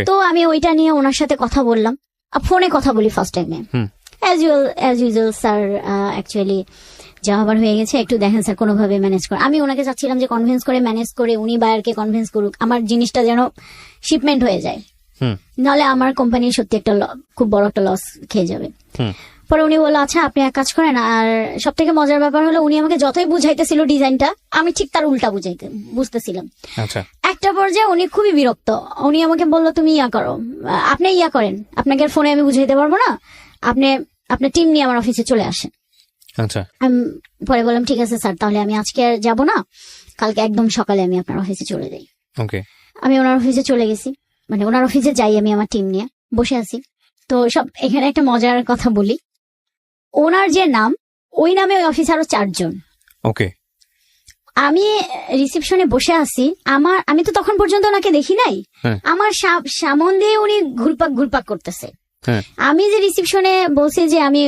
তো আমি ওইটা নিয়ে ওনার সাথে কথা বললাম, ফোনে কথা বলি ফার্স্ট টাইমে। অ্যাজ ইউজুয়াল স্যার অ্যাকচুয়ালি যা হবার হয়ে গেছে, একটু দেখেন স্যার কোনোভাবে ম্যানেজ করে। আমি ওনাকে চাচ্ছিলাম যে কনভিন্স করে ম্যানেজ করে উনি বায়ারকে কনভিন্স করুক, আমার জিনিসটা যেন শিপমেন্ট হয়ে যায়, নাহলে আমার কোম্পানি সত্যি একটা খুব বড় একটা লস খেয়ে যাবে। পরে উনি বললো আচ্ছা আপনি এক কাজ করেন, আর সব থেকে মজার ব্যাপার হলো উনি আমাকে যতই বুঝাইতেছিল ডিজাইনটা, আমি ঠিক তার উল্টা বুঝতেছিলাম। একটা পর্যায়ে উনি খুবই বিরক্ত, উনি আমাকে বললো তুমি ইয়া করো, আপনি ইয়া করেন, আপনাকে ফোনে আমি বুঝাইতে পারবো না, আপনি আপনার টিম নিয়ে আমার অফিসে চলে আসেন। আমি পরে বললাম ঠিক আছে স্যার, তাহলে আমি আজকে আর যাবো না, কালকে একদম সকালে আমি আপনার অফিসে চলে যাই। আমি ওনার অফিসে চলে গেছি, মানে ওনার অফিসে যাই, আমি আমার টিম নিয়ে বসে আছি। তো সব এখানে একটা মজার কথা বলি, ওনার যে নাম, ওই নামে ওই অফিসে আরো 4 জন। আমি রিসেপশনে বসে আছি, আমি তো তখন পর্যন্ত ওনাকে দেখি নাই, আমার সামন দিয়ে উনি ঘুরপাক করতেছে। আমি যে রিসেপশনে বলছি যে আমি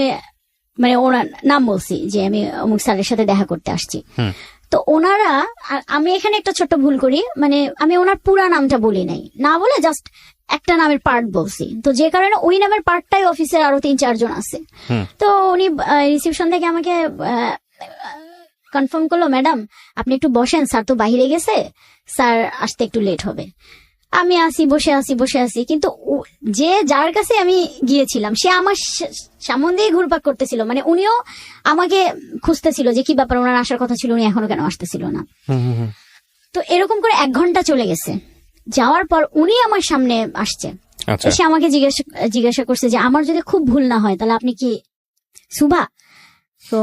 মানে ওনার নাম বলছি যে আমি অমুক স্যারের সাথে দেখা করতে আসছি, তো ওনারা, আমি এখানে একটা ছোট্ট ভুল করি, মানে আমি ওনার পুরা নামটা বলি নাই, না বলে জাস্ট একটা নামের পার্ট বলছি, তো যে কারণে ওই নামের পার্টটাই অফিসের আরো 3-4 জন আছে। তো উনি রিসেপশন থেকে আমাকে কনফার্ম করলো, ম্যাডাম আপনি একটু বসেন, স্যার তো বাইরে গেছে, স্যার আসতে একটু লেট হবে। আমি বসে আছি, কিন্তু যে যার কাছে আমি গিয়েছিলাম সে আমার সামন দিয়ে ঘুরপাক করতেছিল, মানে উনিও আমাকে খুঁজতেছিল যে কি ব্যাপার, ওনার আসার কথা ছিল, উনি এখনো কেন আসতেছিল না। তো এরকম করে 1 ঘন্টা চলে গেছে, যাওয়ার পর উনি আমার সামনে আসছে, এসে আমাকে জিজ্ঞাসা করছে যে আমার যদি খুব ভুল না হয় তাহলে আপনি কি সুভা? তো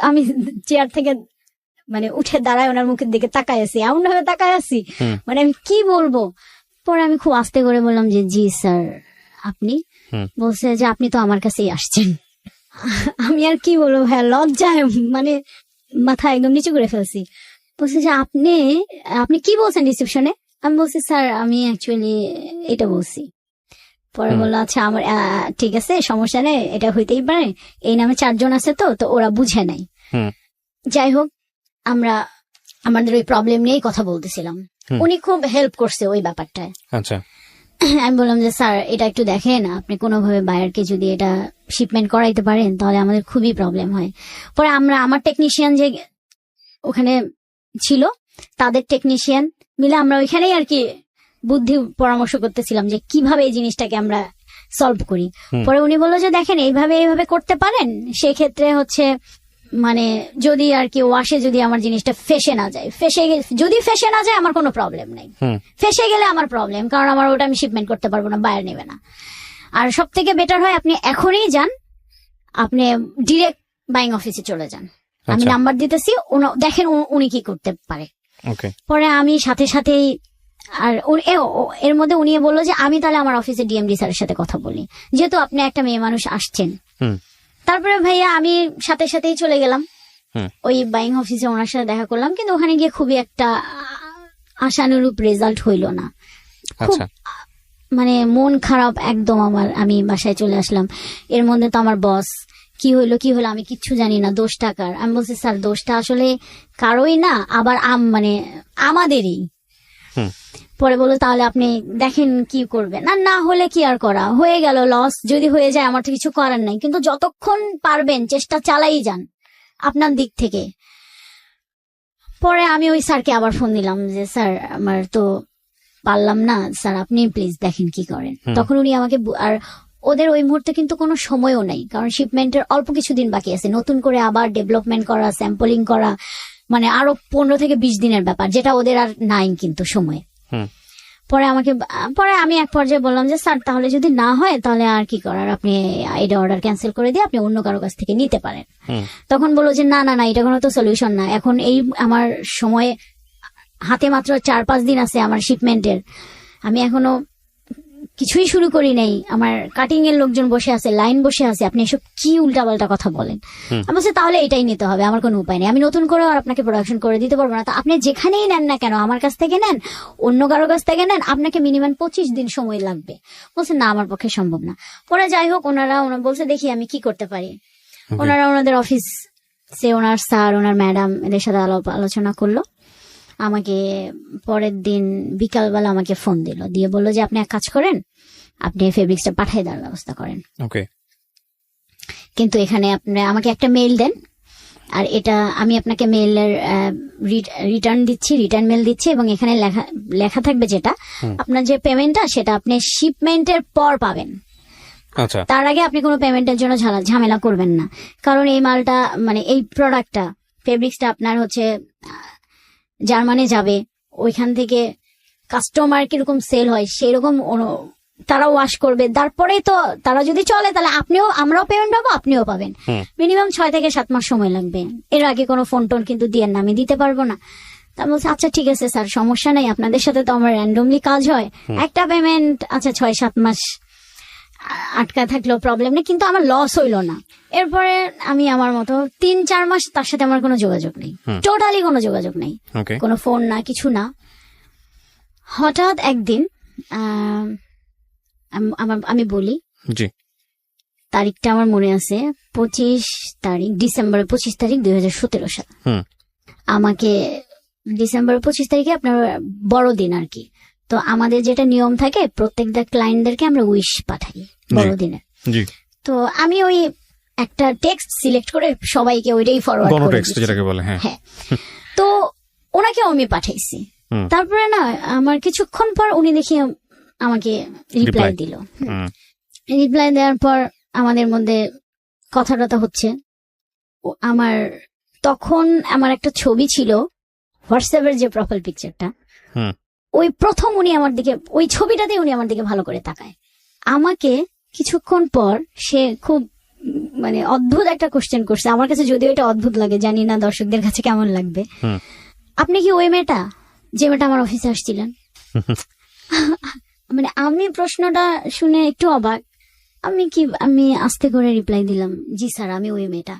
আমি চেয়ার থেকে মানে উঠে দাঁড়ায় ওনার মুখের দিকে তাকায় আছি, এমন ভাবে তাকায় আছি, মানে আমি কি বলবো। পরে আমি খুব আস্তে করে বললাম যে জি স্যার আপনি। বলছে যে আপনি তো আমার কাছেই আসছেন। আমি আর কি বলবো ভাইয়া, লজ্জায় মানে মাথা একদম নিচু করে ফেলছি। বলছে যে আপনি কি বলছেন রিসেপশনে? আমি বলছি স্যার আমি অ্যাকচুয়ালি এটা বলছি। পরে বললো আচ্ছা আমার ঠিক আছে, সমস্যা নেই, এটা হইতেই পারে, এই নামে 4 জন আছে তো ওরা বুঝে নাই। যাই হোক, আমরা আমাদের ওই প্রবলেম নিয়েই কথা বলতেছিলাম, উনি খুব হেল্প করছে ওই ব্যাপারটায়। আমি বললাম যে স্যার এটা একটু দেখেন, আপনি কোনোভাবে বায়ারকে যদি এটা শিপমেন্ট করাইতে পারেন তাহলে আমাদের খুবই প্রবলেম হয়। পরে আমার টেকনিশিয়ান যে ওখানে ছিল তাদের টেকনিশিয়ান মিলে আমরা ওইখানেই আর কি বুদ্ধি পরামর্শ করতেছিলাম যে কিভাবে এই জিনিসটাকে আমরা সলভ করি। পরে উনি বললো যে দেখেন এইভাবে করতে পারেন, সেক্ষেত্রে হচ্ছে মানে যদি আর কি ওয়াশে যদি আমার জিনিসটা ফেসে না যায়, যদি ফেসে না যায় আমার কোনো প্রবলেম নেই, ফেসে গেলে আমার প্রবলেম, কারণ আমার ওটা আমি শিপমেন্ট করতে পারবো না, বায়ার নেবে না। আর সব থেকে বেটার হয় আপনি এখনই যান, আপনি ডিরেক্ট বাইং অফিসে চলে যান, আমি নাম্বার দিতেছি, দেখেন উনি কি করতে পারে। পরে আমি সাথে সাথেই আর এর মধ্যে উনি বললো যে আমি তাহলে আমার অফিসে ডিএমডি স্যারের সাথে কথা বলি, যেহেতু আপনি একটা মেয়ে মানুষ আসছেন। তারপরে ভাইয়া আমি সাথে সাথেই চলে গেলাম ওই বাইং অফিসে, ওনার সাথে দেখা করলাম, কিন্তু ওখানে গিয়ে খুবই একটা আশানুরূপ রেজাল্ট হইল না, খুব মানে মন খারাপ একদম আমার। আমি বাসায় চলে আসলাম, এর মধ্যে তো আমার বস কি হইলো আমি কিচ্ছু জানি না, দোষটা কার? আমি বলছি স্যার দোষটা আসলে কারোই না, আবার মানে আমাদেরই। পরে বললো তাহলে আপনি দেখেন কি করবেন। না হলে কি আর করা, হয়ে গেল, লস যদি হয়ে যায় আমার তো কিছু করার নাই, কিন্তু যতক্ষণ পারবেন চেষ্টা চালাই যান আপনার দিক থেকে। পরে আমি ওই স্যারকে আবার ফোন দিলাম যে স্যার আমার তো পারলাম না, স্যার আপনি প্লিজ দেখেন কি করেন। তখন উনি আমাকে, আর ওদের ওই মুহূর্তে কিন্তু কোনো সময়ও নেই, কারণ শিপমেন্টের অল্প কিছুদিন বাকি আছে, নতুন করে আবার ডেভেলপমেন্ট করা, স্যাম্পলিং করা, মানে আরো 15 থেকে 20 দিনের ব্যাপার, যেটা ওদের আর নাই কিন্তু সময়। পরে আমি এক পর্যায়ে বললাম যে স্যার তাহলে যদি না হয় তাহলে আর কি করার, আপনি এটা অর্ডার ক্যান্সেল করে দিয়ে আপনি অন্য কারো কাছ থেকে নিতে পারেন। তখন বললো যে না এটা কোনো তো সলিউশন না, এখন এই আমার সময় হাতে মাত্র 4-5 দিন আছে আমার শিপমেন্টের, আমি এখনো কিছুই শুরু করি নাই, আমার কাটিং এর লোকজন বসে আছে, লাইন বসে আছে, আপনি এসব কি উল্টাপাল্টা কথা বলেন। আমি বলছি তাহলে এটাই নিতে হবে, আমার কোনো উপায় নেই, আমি নতুন করে আর আপনাকে প্রোডাকশন করে দিতে পারবো না। তো আপনি যেখানেই নেন না কেন, আমার কাছ থেকে নেন, অন্য কারো কাছ থেকে নেন, আপনাকে মিনিমাম 25 দিন সময় লাগবে। বলছে না আমার পক্ষে সম্ভব না। পরে যাই হোক ওনারা বলছে দেখি আমি কি করতে পারি। ওনারা ওনাদের অফিস সে ওনার স্যার, ওনার ম্যাডাম, এদের সাথে আলোচনা করলো। আমাকে পরের দিন বিকালবেলা আমাকে ফোন দিয়ে বললো যে আপনি এক কাজ করেন, আপনি ফেব্রিক্সটা পাঠিয়ে দেওয়ার ব্যবস্থা করেন, কিন্তু এখানে আপনি আমাকে একটা মেইল দেন, আর এটা আমি আপনাকে মেইলের রিটার্ন মেইল দিচ্ছি, এবং এখানে লেখা থাকবে যেটা আপনার যে পেমেন্টটা সেটা আপনি শিপমেন্টের পর পাবেন, তার আগে আপনি কোনো পেমেন্টের জন্য ঝামেলা করবেন না, কারণ এই মালটা মানে এই প্রোডাক্টটা ফেব্রিক্সটা আপনার হচ্ছে জার্মানি যাবে, ওইখান থেকে কাস্টমার কিরকম সেল হয় সেরকম তারা ওয়াশ করবে, তারপরে তো তারা যদি চলে তাহলে আমরাও পেমেন্ট পাবো, আপনিও পাবেন। মিনিমাম 6 থেকে 7 মাস সময় লাগবে, এর আগে কোনো ফোন টোন কিন্তু দিয়ে না, আমি দিতে পারবো না। তা বলছে আচ্ছা ঠিক আছে স্যার সমস্যা নাই, আপনাদের সাথে তো আমার র্যান্ডমলি কাজ হয়, একটা পেমেন্ট আচ্ছা 6-7 মাস আটকা থাকলেও প্রবলেম নেই, কিন্তু আমার লস হইলো না। এরপরে আমি আমার মতো 3-4 মাস তার সাথে আমার কোনো যোগাযোগ নেই, টোটালি কোনো যোগাযোগ নেই, কোনো ফোন না কিছু না। হঠাৎ একদিন আমি বলি তারিখটা আমার মনে আছে, 25 তারিখ ডিসেম্বরের 25 তারিখ 2017 সাল। আমাকে ডিসেম্বরের 25 তারিখে আপনার বড়দিন আর কি, তো আমাদের যেটা নিয়ম থাকে প্রত্যেকটা ক্লায়েন্টদেরকে আমরা উইশ পাঠাই বড়দিনে। তো আমি ওই একটা টেক্সট সিলেক্ট করে সবাইকে ওইটাই ফরওয়ার্ড করে দিই। হ্যাঁ, তো ওনাকেও আমি পাঠাইছি। তারপরে না আমার কিছুক্ষণ পর উনি দেখি আমাকে রিপ্লাই দিল। রিপ্লাই দেওয়ার পর আমাদের মধ্যে কথা টথা হচ্ছে। তখন আমার একটা ছবি ছিল হোয়াটসঅ্যাপের যে প্রোফাইল পিকচারটা, ওই প্রথম উনি আমার দিকে, ওই ছবিটাতে উনি আমার দিকে ভালো করে তাকায়। আমাকে কিছুক্ষণ পর সে খুব মানে অদ্ভুত একটা কোশ্চেন করছে, আমার কাছে যদিও এটা অদ্ভুত লাগে, জানি না দর্শকদের কাছে কেমন লাগবে। আপনি কি ওই মেয়েটা যে মেয়েটা আমার অফিসে আসছিলেন? মানে আমি প্রশ্নটা শুনে একটু অবাক। আমি আস্তে করে রিপ্লাই দিলাম, জি স্যার আমি ওই মেয়েটা।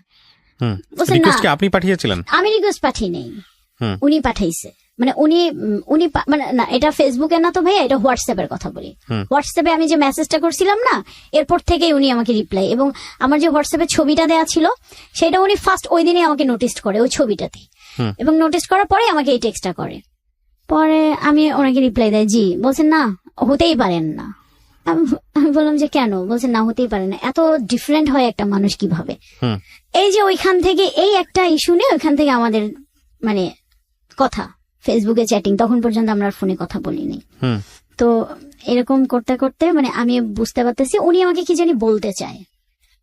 আপনি পাঠিয়েছিলেন? আমি রিকোয়েস্ট পাঠিয়ে নেই, উনি পাঠাইছে। মানে উনি মানে না, এটা ফেসবুকে না তো ভাইয়া, এটা হোয়াটসঅ্যাপের কথা বলি। হোয়াটসঅ্যাপে আমি যে মেসেজটা করছিলাম না, এরপর থেকেই উনি আমাকে রিপ্লাই, এবং আমার যে হোয়াটসঅ্যাপে ছবিটা দেওয়া ছিল সেটা উনি ফার্স্ট ওই দিনে আমাকে নোটিস করে ওই ছবিটাতে, এবং নোটিস করার পরে আমাকে এই টেক্সটটা করে। পরে আমি ওনাকে রিপ্লাই দেয় জি, বলছেন না হতেই পারেন না। আমি বললাম যে কেন? বলছেন না হতেই পারে না, এত ডিফারেন্ট হয় একটা মানুষ কিভাবে। এই যে ওইখান থেকে এই একটা ইস্যু নিয়ে ওইখান থেকে আমাদের মানে কথা ফেসবুকে চ্যাটিং, তখন পর্যন্ত আমরা ফোনে কথা বলিনি। তো এরকম করতে করতে মানে আমি বুঝতে পারতেছি উনি আমাকে কি জানি বলতে চায়,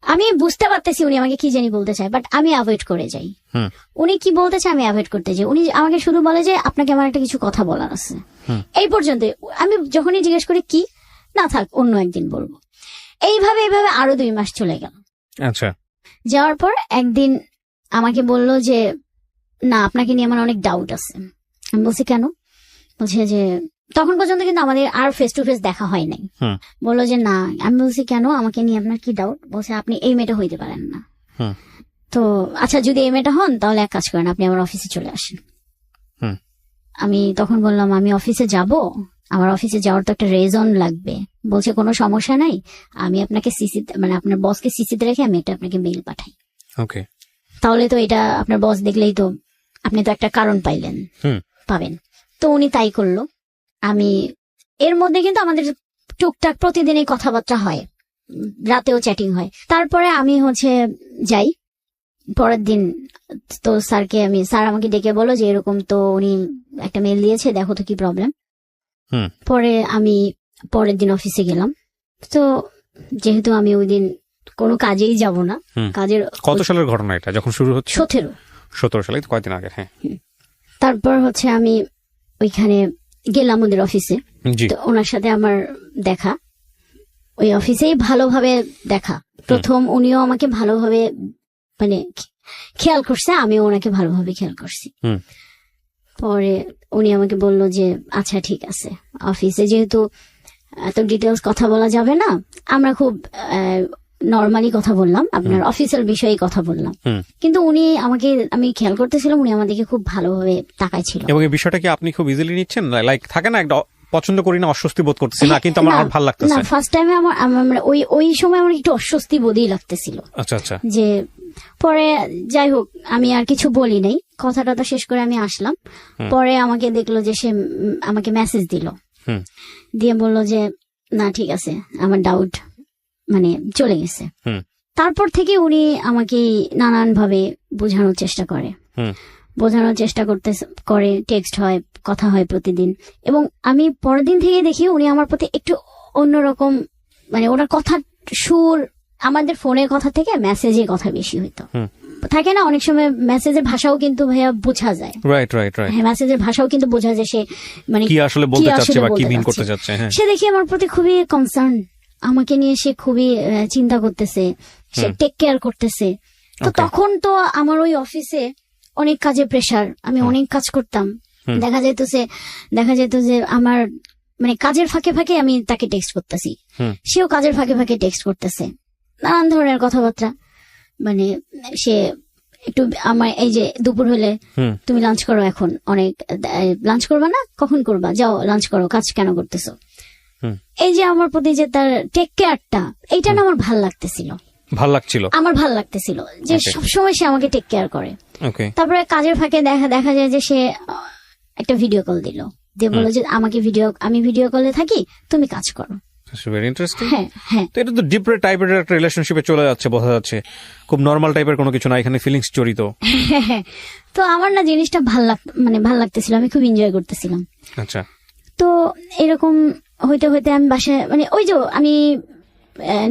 আমি বুঝতে পারতেছি উনি আমাকে কি জানি বলতে চায়, বাট আমি অ্যাভয়েড করে যাই। উনি কি বলতে চায় আমি অ্যাভয়েড করতে যাই। উনি আমাকে শুধু বলে যে আপনাকে আমার একটা কিছু কথা বলার আছে, এই পর্যন্ত। আমি যখনই জিজ্ঞেস করি কি, না থাক অন্য একদিন বলবো। এইভাবে আরো 2 মাস চলে গেল। আচ্ছা, যাওয়ার পর একদিন আমাকে বললো যে না আপনাকে নিয়ে আমার অনেক ডাউট আছে। আমি বলছি কেন? বলছে যে তখন পর্যন্ত কিন্তু আমাদের আর ফেস টু ফেস দেখা হয় নাই। বললো যে না। আমি বলছি কেন, আমাকে নিয়ে আপনার কি ডাউট? বলছে আপনি এই মেয়েটা হইতে পারেন না। তো আচ্ছা যদি এই মেয়েটা হন তাহলে এক কাজ করেন, আপনি আমার অফিসে চলে আসেন। আমি তখন বললাম আমি অফিসে যাব, আমার অফিসে যাওয়ার তো একটা রিজন লাগবে। বলছে কোনো সমস্যা নাই, আমি আপনাকে সিসি মানে আপনার বসকে সিসিতে রেখে আমি এটা আপনাকে মেইল পাঠাই। ওকে, তাহলে তো এটা আপনার বস দেখলেই তো আপনি তো একটা কারণ পাবেন। তো উনি তাই করলো। আমি এর মধ্যে কিন্তু আমাদের টুকটাক প্রতিদিনই কথাবার্তা হয়, রাতেও চ্যাটিং হয়। তারপরে আমি যাই পরের দিন, তো স্যার আমাকে ডেকে বলো যে এরকম তো উনি একটা মেল দিয়েছে, দেখো তো কি প্রবলেম। পরে আমি পরের দিন অফিসে গেলাম। তো যেহেতু আমি ওই দিন কোনো কাজেই যাব না, কাজের কত সালের ঘটনা এটা যখন শুরু হচ্ছে? 17 সালে, কয়েকদিন আগে। হ্যাঁ, তারপর আমি ওইখানে গেলাম ওদের অফিসে। তো ওনার সাথে আমার দেখা ওই অফিসেই ভালোভাবে দেখা। প্রথম উনিও আমাকে ভালোভাবে মানে খেয়াল করছে, আমিও ওনাকে ভালোভাবে খেয়াল করছি। পরে উনি আমাকে বলল যে আচ্ছা ঠিক আছে, অফিসে যেহেতু এত ডিটেলস কথা বলা যাবে না, আমরা খুব নর্মালি কথা বললাম, আপনার অফিসিয়াল বিষয়ে কথা বললাম। কিন্তু উনি আমি খেয়াল করতেছিলাম উনি আমাদেরকে খুব ভালোভাবে তাকাইছিল। এবং এই বিষয়টা কি আপনি খুব ইজিলি নিচ্ছেন? লাইক থাকে না একটা পছন্দ করি না, অস্বস্তি বোধ করতেছি না, কিন্তু আমার ভালো লাগতেছে না। ফার্স্ট টাইমে আমার ওই সময় আমার একটু অস্বস্তি বোধই লাগতেছিল। আচ্ছা আচ্ছা। যে পরে যাই হোক আমি আর কিছু বলি নাই, কথাটা তো শেষ করে আমি আসলাম। পরে আমাকে দেখলো যে সে আমাকে মেসেজ দিল, দিয়ে বললো যে না ঠিক আছে, আমার ডাউট মানে চলে গেছে। তারপর থেকে উনি আমাকে নানান ভাবে বোঝানোর চেষ্টা করে, টেক্সট হয়, কথা হয় প্রতিদিন। এবং আমি পরের দিন থেকে দেখি উনি আমার প্রতি একটু অন্যরকম, মানে ওনার কথার সুর আমাদের ফোনের কথা থেকে মেসেজের কথা বেশি হইতো। থাকে না অনেক সময় মেসেজের ভাষাও কিন্তু ভাইয়া বোঝা যায়। রাইট। হ্যাঁ, মেসেজের ভাষাও কিন্তু বোঝা যায় সে মানে কি আসলে বলতে চাচ্ছে বা কি মিন করতে চাচ্ছে। সে দেখি আমার প্রতি খুবই কনসার্ন, আমাকে নিয়ে সে খুবই চিন্তা করতেছে, সে টেক কেয়ার করতেছে। তো তখন তো আমার ওই অফিসে অনেক কাজে প্রেসার, আমি অনেক কাজ করতাম। দেখা যেত যে আমার মানে কাজের ফাঁকে ফাঁকে আমি তাকে টেক্সট করতেছি, সেও কাজের ফাঁকে ফাঁকে টেক্সট করতেছে, নানান ধরনের কথাবার্তা। মানে সে একটু আমার এই যে দুপুর হলে তুমি লাঞ্চ করো, এখন অনেক লাঞ্চ করবা না, কখন করবা, যাও লাঞ্চ করো, কাজ কেন করতেছো। এই যে আমার প্রতি যে তার টেক কেয়ারটা, এইটা না আমার ভাল লাগতেছিল যে সবসময় সে আমাকে টেক কেয়ার করে। তারপরে কাজের ফাঁকে দেখা যায় যে সে একটা ভিডিও কল দিল, দিয়ে বললো যে আমি ভিডিও কলে থাকি, তুমি কাজ করো। Very interesting. হ্যাঁ, তো এটা তো ডিপ টাইপের একটা রিলেশনশিপে চলে যাচ্ছে, বোঝা যাচ্ছে খুব নরমাল টাইপের কোনো কিছু না, এখানে ফিলিংস জড়িত। তো আমার না জিনিসটা ভাল লাগতেছিল, আমি খুব এনজয় করতেছিলাম। আচ্ছা। তো এরকম হইতে আমি বাসায় মানে ওই যে আমি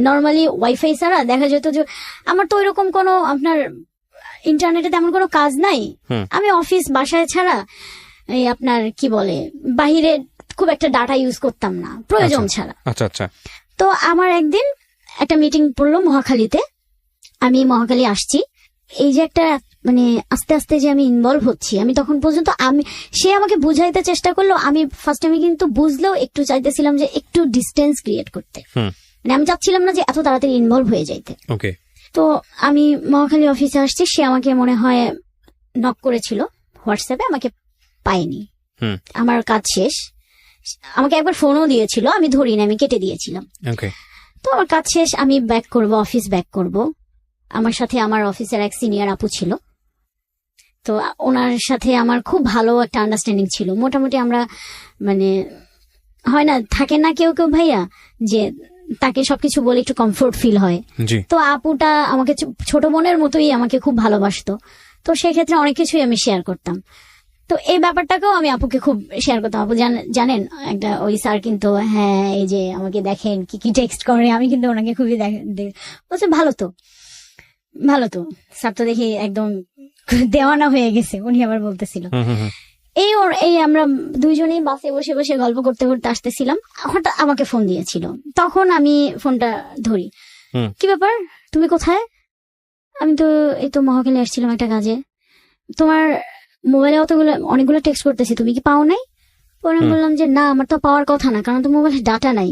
নর্মালি ওয়াইফাই ছাড়া দেখা যেত যে আমার তো ওইরকম কোনো আপনার ইন্টারনেটে তেমন কোনো কাজ নাই। আমি অফিস বাসায় ছাড়া এই আপনার কি বলে বাহিরে খুব একটা ডাটা ইউজ করতাম না প্রয়োজন ছাড়া। আচ্ছা আচ্ছা। তো আমার একদিন একটা মিটিং পড়লো মহাখালীতে, আমি মহাখালী আসছি। এই যে একটা মানে আস্তে আস্তে যে আমি ইনভলভ হচ্ছি, আমি তখন পর্যন্ত সে আমাকে বুঝাইতে চেষ্টা করলো, আমি ফার্স্ট আমি কিন্তু বুঝলেও একটু চাইতেছিলাম যে একটু ডিস্টেন্স ক্রিয়েট করতে, মানে আমি চাচ্ছিলাম না যে এত তাড়াতাড়ি ইনভলভ হয়ে যাইতে। তো আমি মহাখালী অফিসে আসছি, সে আমাকে মনে হয় নক করেছিল হোয়াটসঅ্যাপে, আমাকে পাইনি, আমার কাজ শেষ। আমাকে একবার ফোনও দিয়েছিল, আমি ধরিনি, আমি কেটে দিয়েছিলাম। তো আমার কাজ শেষ, আমি অফিস ব্যাক করব। আমার সাথে আমার অফিসের এক সিনিয়র আপু ছিল, তো ওনার সাথে আমার খুব ভালো একটা আন্ডারস্ট্যান্ডিং ছিল। মোটামুটি আমরা মানে হয় না, থাকে না কেউ ভাইয়া যে তাকে সবকিছু বলে একটু কমফোর্ট ফিল হয়। তো আপুটা আমাকে ছোট বোনের মতোই আমাকে খুব ভালোবাসতো, তো সেক্ষেত্রে অনেক কিছুই আমি শেয়ার করতাম। তো এই ব্যাপারটাকেও আমি আপুকে খুব শেয়ার করতাম। আপু জানেন একটা ওই স্যার কিন্তু হ্যাঁ এই যে আমাকে দেখেন কি কি টেক্সট করে, আমি কিন্তু ওনাকে খুবই বলছে ভালো তো স্যার তো দেখি একদম দেওয়ানা হয়ে গেছে, উনি আবার বলতেছিল। এই আমরা দুইজনেই বাসে বসে বসে গল্প করতে করতে আসতেছিলাম, হঠাৎ আমাকে ফোন দিয়েছিল। তখন আমি ফোনটা ধরি, কি ব্যাপার তুমি কোথায়? আমি তো এই তো মহাখালী আসছিলাম একটা কাজে, তোমার মোবাইলে অনেকগুলো টেক্সট করতেছি, তুমি কি পাও নাই? পরে আমি বললাম যে না আমার তো পাওয়ার কথা না, কারণ তো মোবাইলে ডাটা নাই।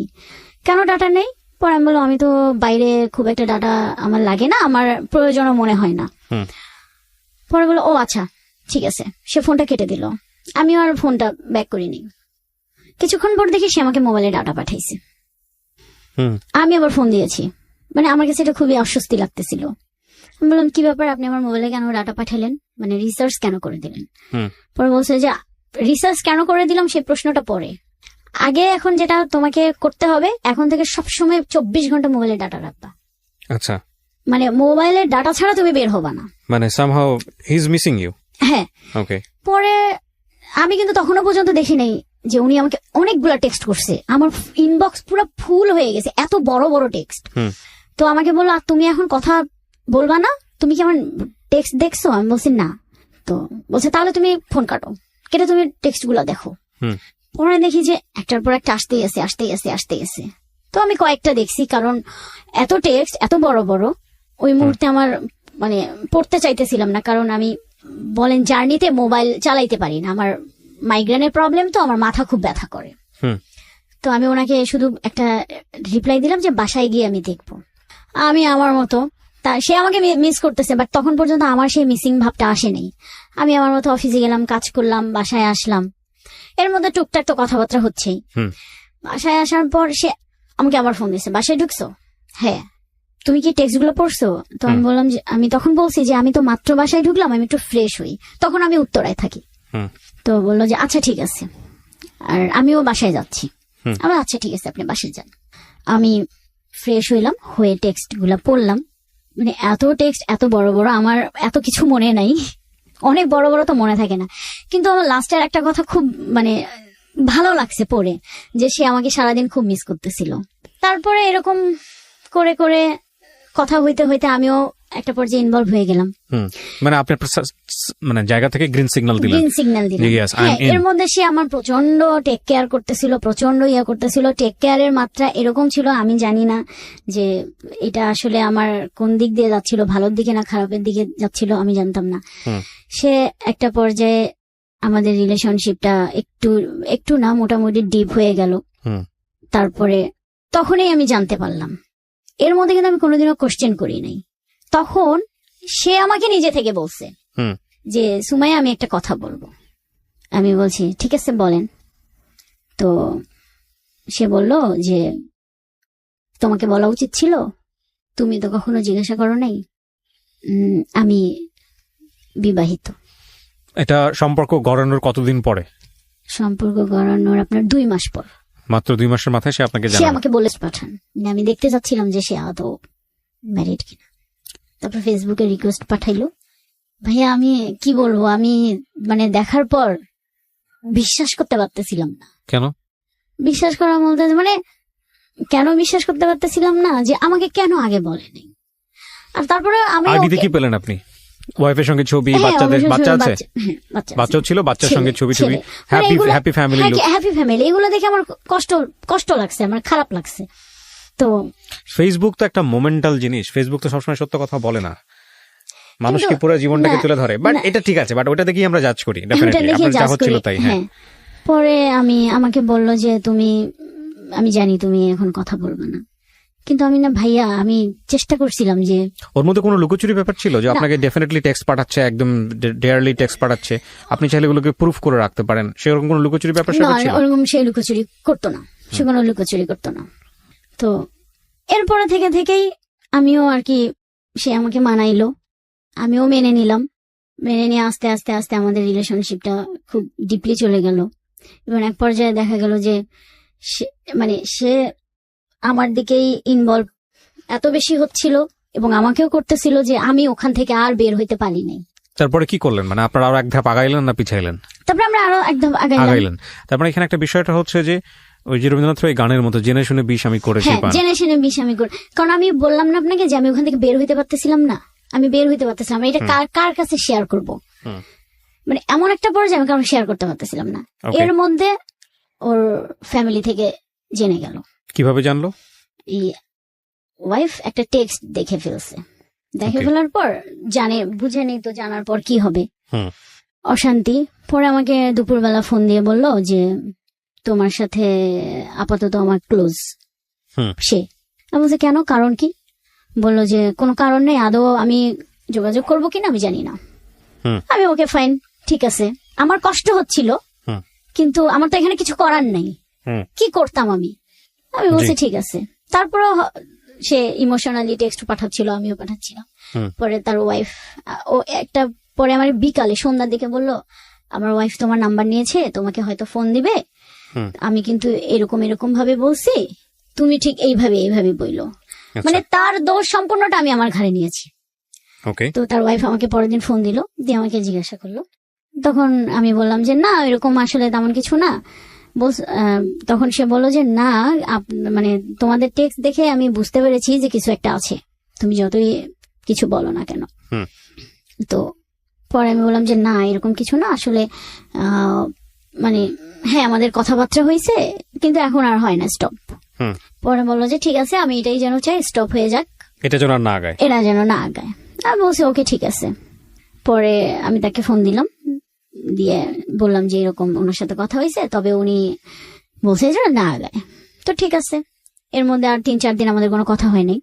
কেন ডাটা নেই? পরে আমি বললাম আমি তো বাইরে খুব একটা ডাটা আমার লাগে না, আমার প্রয়োজনও মনে হয় না। পরে বললো ও আচ্ছা ঠিক আছে, সে ফোনটা কেটে দিল। আমি আর ফোনটা ব্যাক করিনি। কিছুক্ষণ পর দেখি সে আমাকে মোবাইলে ডাটা পাঠাইছে। আমি আবার ফোন দিয়েছি, মানে আমার কাছে এটা খুবই অস্বস্তি লাগতেছিল। আমি বললাম কি ব্যাপার, আপনি আমার মোবাইলে কেন ডাটা পাঠালেন, মানে রিসার্চ কেন করে দিলেন? পরে বলছে যে রিসার্চ কেন করে দিলাম সেই প্রশ্নটা পরে, আগে এখন যেটা তোমাকে করতে হবে, এখন থেকে সবসময় 24 ঘন্টা মোবাইলে ডাটা রাখবা। আচ্ছা, মানে মোবাইলের ডাটা ছাড়া তুমি বের হবা না, মানে somehow he is missing you. হ্যাঁ ওকে। পরে আমি কিন্তু তখনও পর্যন্ত দেখি নাই যে উনি আমাকে অনেকগুলা টেক্সট করছে, আমার ইনবক্স পুরো ফুল হয়ে গেছে, এত বড় বড় টেক্সট। তো আমাকে বললো তুমি এখন কথা বলবা না, তুমি কি আমার টেক্সট দেখছো? আমি বলছি না। তো বলছে তাহলে তুমি ফোন কাটো, কেটে তুমি টেক্সট গুলা দেখো। পরে দেখি যে একটার পর একটা আসতেই আছে। তো আমি কয়েকটা দেখছি, কারণ এত টেক্সট এত বড় বড় ওই মুহূর্তে আমার মানে পড়তে চাইতেছিলাম না, কারণ আমি বলেন জার্নিতে মোবাইল চালাইতে পারি না, আমার মাইগ্রেনের প্রবলেম, তো আমার মাথা খুব ব্যথা করে। তো আমি ওনাকে শুধু একটা রিপ্লাই দিলাম যে বাসায় গিয়ে আমি দেখবো। আমি আমার মতো, তা সে আমাকে মিস করতেছে, বাট তখন পর্যন্ত আমার সেই মিসিং ভাবটা আসেনি। আমি আমার মতো অফিসে গেলাম, কাজ করলাম, বাসায় আসলাম, এর মধ্যে টুকটাক তো কথাবার্তা হচ্ছেই। বাসায় আসার পর সে আমাকে আবার ফোন দিয়েছে, বাসায় ঢুকছো? হ্যাঁ। তুমি কি টেক্সট গুলো পড়ছো? তো আমি বললাম যে আমি তখন বলছি যে আমি তো মাত্র বাসায় ঢুকলাম, আমি একটু ফ্রেশ হই, তখন আমি উত্তরায় থাকি। তো বললো যে আচ্ছা ঠিক আছে, আর আমিও বাসায় যাচ্ছি। আমার আচ্ছা ঠিক আছে আপনি বাসায় যান। আমি ফ্রেশ হইলাম, হয়ে টেক্সট গুলা পড়লাম, মানে এত টেক্সট এত বড় বড়, আমার এত কিছু মনে নাই, অনেক বড় বড় তো মনে থাকে না, কিন্তু আমার লাস্টের একটা কথা খুব মানে ভালো লাগছে পড়ে, যে সে আমাকে সারাদিন খুব মিস করতেছিল। তারপরে এরকম করে করে কথা হইতে হইতে আমিও একটা পর্যায়ে ইনভলভ হয়ে গেলাম। মানে আপনি মানে জায়গা থেকে গ্রিন সিগন্যাল দিলেন। এর মধ্যে সে আমার প্রচন্ড টেক কেয়ার করতেছিল, প্রচন্ড করতেছিল। টেক কেয়ারের মাত্রা এরকম ছিল, আমি জানি না যে এটা আসলে আমার কোন দিক দিয়ে যাচ্ছিল, ভালোর দিকে না খারাপের দিকে যাচ্ছিল, আমি জানতাম না। সে একটা পর্যায়ে আমাদের রিলেশনশিপটা একটু না মোটামুটি ডিপ হয়ে গেল। তারপরে তখনই আমি জানতে পারলাম, এর মধ্যে কিন্তু আমি কোনোদিনও কোশ্চেন করি নাই। তখন সে আমাকে নিজে থেকে বলছে যে সুমাইয়া আমি একটা কথা বলবো। আমি বলছি ঠিক আছে বলেন। তো সে বলল যে তোমাকে বলা উচিত ছিল, তুমি তো কখনো জিজ্ঞাসা করো নাই আমি বিবাহিত। এটা সম্পর্ক গড়ানোর কতদিন পরে? সম্পর্ক গড়ানোর আপনার 2 মাস পর। মাত্র 2 মাসের মাথায় সে আপনাকে সে আমাকে বলে পাঠান, আমি দেখতে চাচ্ছিলাম যে সে আদৌ ম্যারিড কিনা। তারপর ফেসবুকে রিকোয়েস্ট পাঠাইলো। ভাইয়া আমি কি বলবো, আমি মানে দেখার পর বিশ্বাস করতে পারতেছিলাম না। কেন বিশ্বাস করা বলতে মানে কেন বিশ্বাস করতে পারতেছিলাম না যে আমাকে কেন আগে বলেনি। আর তারপরে আমি আইডিতে কি পেলেন আপনি? ওয়াইফের সঙ্গে ছবি, বাচ্চাদের বাচ্চা আছে, বাচ্চাও ছিল, বাচ্চার সঙ্গে ছবি, happy family look, happy family, এগুলো দেখে আমার কষ্ট লাগছে, আমার খারাপ লাগছে। তো ফেসবুক তো একটা মোমেন্টাল জিনিস, ফেসবুক তো সবসময় সত্য কথা বলে না, মানুষকে পুরো জীবনটাকে তুলে ধরে। বাট এটা ঠিক আছে, বাট ওটা দেখেই আমরা জাজ করি, ডেফিনেটলি আপনার যা হচ্ছিল তাই। হ্যাঁ। পরে আমাকে বললো যে আমি জানি তুমি এখন কথা বলবে না, কিন্তু আমি না ভাইয়া আমি চেষ্টা করছিলাম যে। ওর মধ্যে কোনো লুকোচুরি ব্যাপার ছিল যে আপনাকে ডেফিনেটলি টেক্সট পাঠাচ্ছে, একদম ডেয়ারলি টেক্সট পাঠাচ্ছে, আপনি চাইলে এগুলোকে প্রুফ করে রাখতে পারেন, সেরকম কোনো লুকোচুরি ব্যাপার ছিল? ওরকম সে লুকোচুরি করতো না, সে কোনো লুকোচুরি করতো না। তো এরপরে থেকেই আমিও আর কি, সে আমাকে মানাইলো, আমিও মেনে নিলাম। মেনে নিয়ে আস্তে আস্তে আস্তে আমাদের রিলেশনশিপটা খুব ডিপলি চলে গেল। এবং এক পর্যায়ে দেখা গেল যে সে আমার দিকেই ইনভলভ এত বেশি হচ্ছিল এবং আমাকেও করতেছিল যে আমি ওখান থেকে আর বের হইতে পারি নাই। তারপরে কি করলেন, মানে আপনারা আরো এক ধাপ আগাইলেন না পিছাইলেন? তারপরে আমরা আরো একদম আগাইলেন। তারপরে এখানে একটা বিষয়টা হচ্ছে যে ওই যে রবীন্দ্রনাথ এই গানের মতো জেনে শুনে বিষ আমি করেছি, জেনে শুনে বিষ আমি করি, কারণ আমি বললাম না আপনাকে যে আমি ওখান থেকে বের হইতে পারতেছিলাম না, আমি বের হইতে পারতেছিলাম, এটা কার কাছে শেয়ার করব, মানে এমন একটা পর্যায়ে আমি কারণ শেয়ার করতে পারতেছিলাম না। এর মধ্যে ওর ফ্যামিলি থেকে জেনে গেল। কিভাবে জানলো? ওয়াইফ একটা টেক্সট দেখে ফেলছে, দেখে ফেলার পর বুঝে নেই তো, জানার পর কি হবে, অশান্তি। পরে আমাকে দুপুরবেলা ফোন দিয়ে বলল যে তোমার সাথে আপাতত আমার ক্লোজ সে। আমি বলছি কেন, কারণ কি? বললো যে কোনো কারণ নেই, আদৌ আমি যোগাযোগ করবো কিনা আমি জানি না। আমি ওকে ফাইন, ঠিক আছে। আমার কষ্ট হচ্ছিল, কিন্তু আমার তো এখানে কিছু করার নেই, কি করতাম আমি বলছি ঠিক আছে। তারপর সে ইমোশনালি টেক্সট পাঠাচ্ছিল, আমিও পাঠাচ্ছিলাম। পরে তার ওয়াইফ পরে আমার বিকালে সন্ধ্যার দিকে বলল আমার ওয়াইফ তোমার নাম্বার নিয়েছে, তোমাকে হয়তো ফোন দিবে, আমি কিন্তু এরকম এরকম ভাবে বলছি, তুমি ঠিক এইভাবে বইলো। মানে তার দোষ সম্পূর্ণটা আমি আমার ঘাড়ে নিয়েছি। তো তার ওয়াইফ আমাকে পরের দিন ফোন দিল, দিয়ে আমাকে জিজ্ঞাসা করলো। তখন আমি বললাম যে না, এরকম আসলে তেমন কিছু না। তখন সে বললো যে না, মানে তোমাদের টেক্সট দেখে আমি বুঝতে পেরেছি যে কিছু একটা আছে, তুমি যতই কিছু বলো না কেন। তো পরে আমি বললাম যে না, এরকম কিছু না, আসলে মানে হ্যাঁ আমাদের কথাবার্তা হয়েছে, কিন্তু এখন আর হয় না, স্টপ। পরে বললো যে ঠিক আছে, আমি এটাই যেন চাই স্টপ হয়ে যাক, এটা যেন না আগায়। আমি বলছি ওকে ঠিক আছে। পরে আমি তাকে ফোন দিলাম, দিয়ে বললাম যে এরকম ওনার সাথে কথা হয়েছে, তবে উনি বলছে যে না আগায়। তো ঠিক আছে। এর মধ্যে আর 3-4 দিন আমাদের কোনো কথা হয়নি।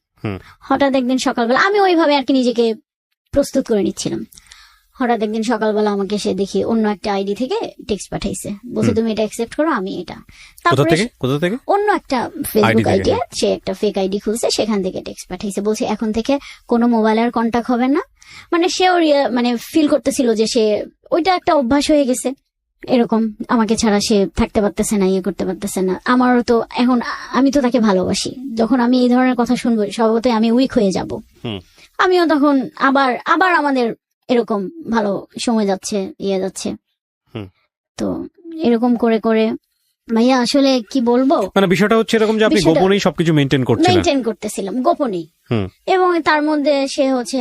হঠাৎ একদিন সকালবেলা আমি ওইভাবে আর কি নিজেকে প্রস্তুত করে নিচ্ছিলাম। হঠাৎ একদিন সকালবেলা আমাকে সে দেখি অন্য একটা আইডি থেকে টেক্সট পাঠাইছে, বলছে তুমি এটা অ্যাকসেপ্ট করো, আমি এটা। তারপরে অন্য একটা ফেসবুক আইডি, সে একটা ফেক আইডি খুলছে, সেখান থেকে টেক্সট পাঠাইছে, বলছে এখন থেকে কোনো মোবাইলের কন্টাক্ট হবে না। মানে সেও মানে ফিল করতেছিল যে সে ওইটা একটা অভ্যাস হয়ে গেছে, এরকম আমাকে ছাড়া সে থাকতে পারতেছে না, ইয়ে করতে পারতেছে না। আমারও তো এখন, আমি তো তাকে ভালোবাসি, যখন আমি এই ধরনের কথা শুনবো স্বভাবতই আমি উইক হয়ে যাব। আমিও তখন আবার আমাদের এরকম ভালো সময় যাচ্ছে, যাচ্ছে। তো এরকম করে করে ভাইয়া আসলে কি বলবো, মানে বিষয়টা হচ্ছে এরকম যে আপনি গোপনেই সবকিছু মেইনটেইন করতেছিলাম গোপনেই, এবং তার মধ্যে সে হচ্ছে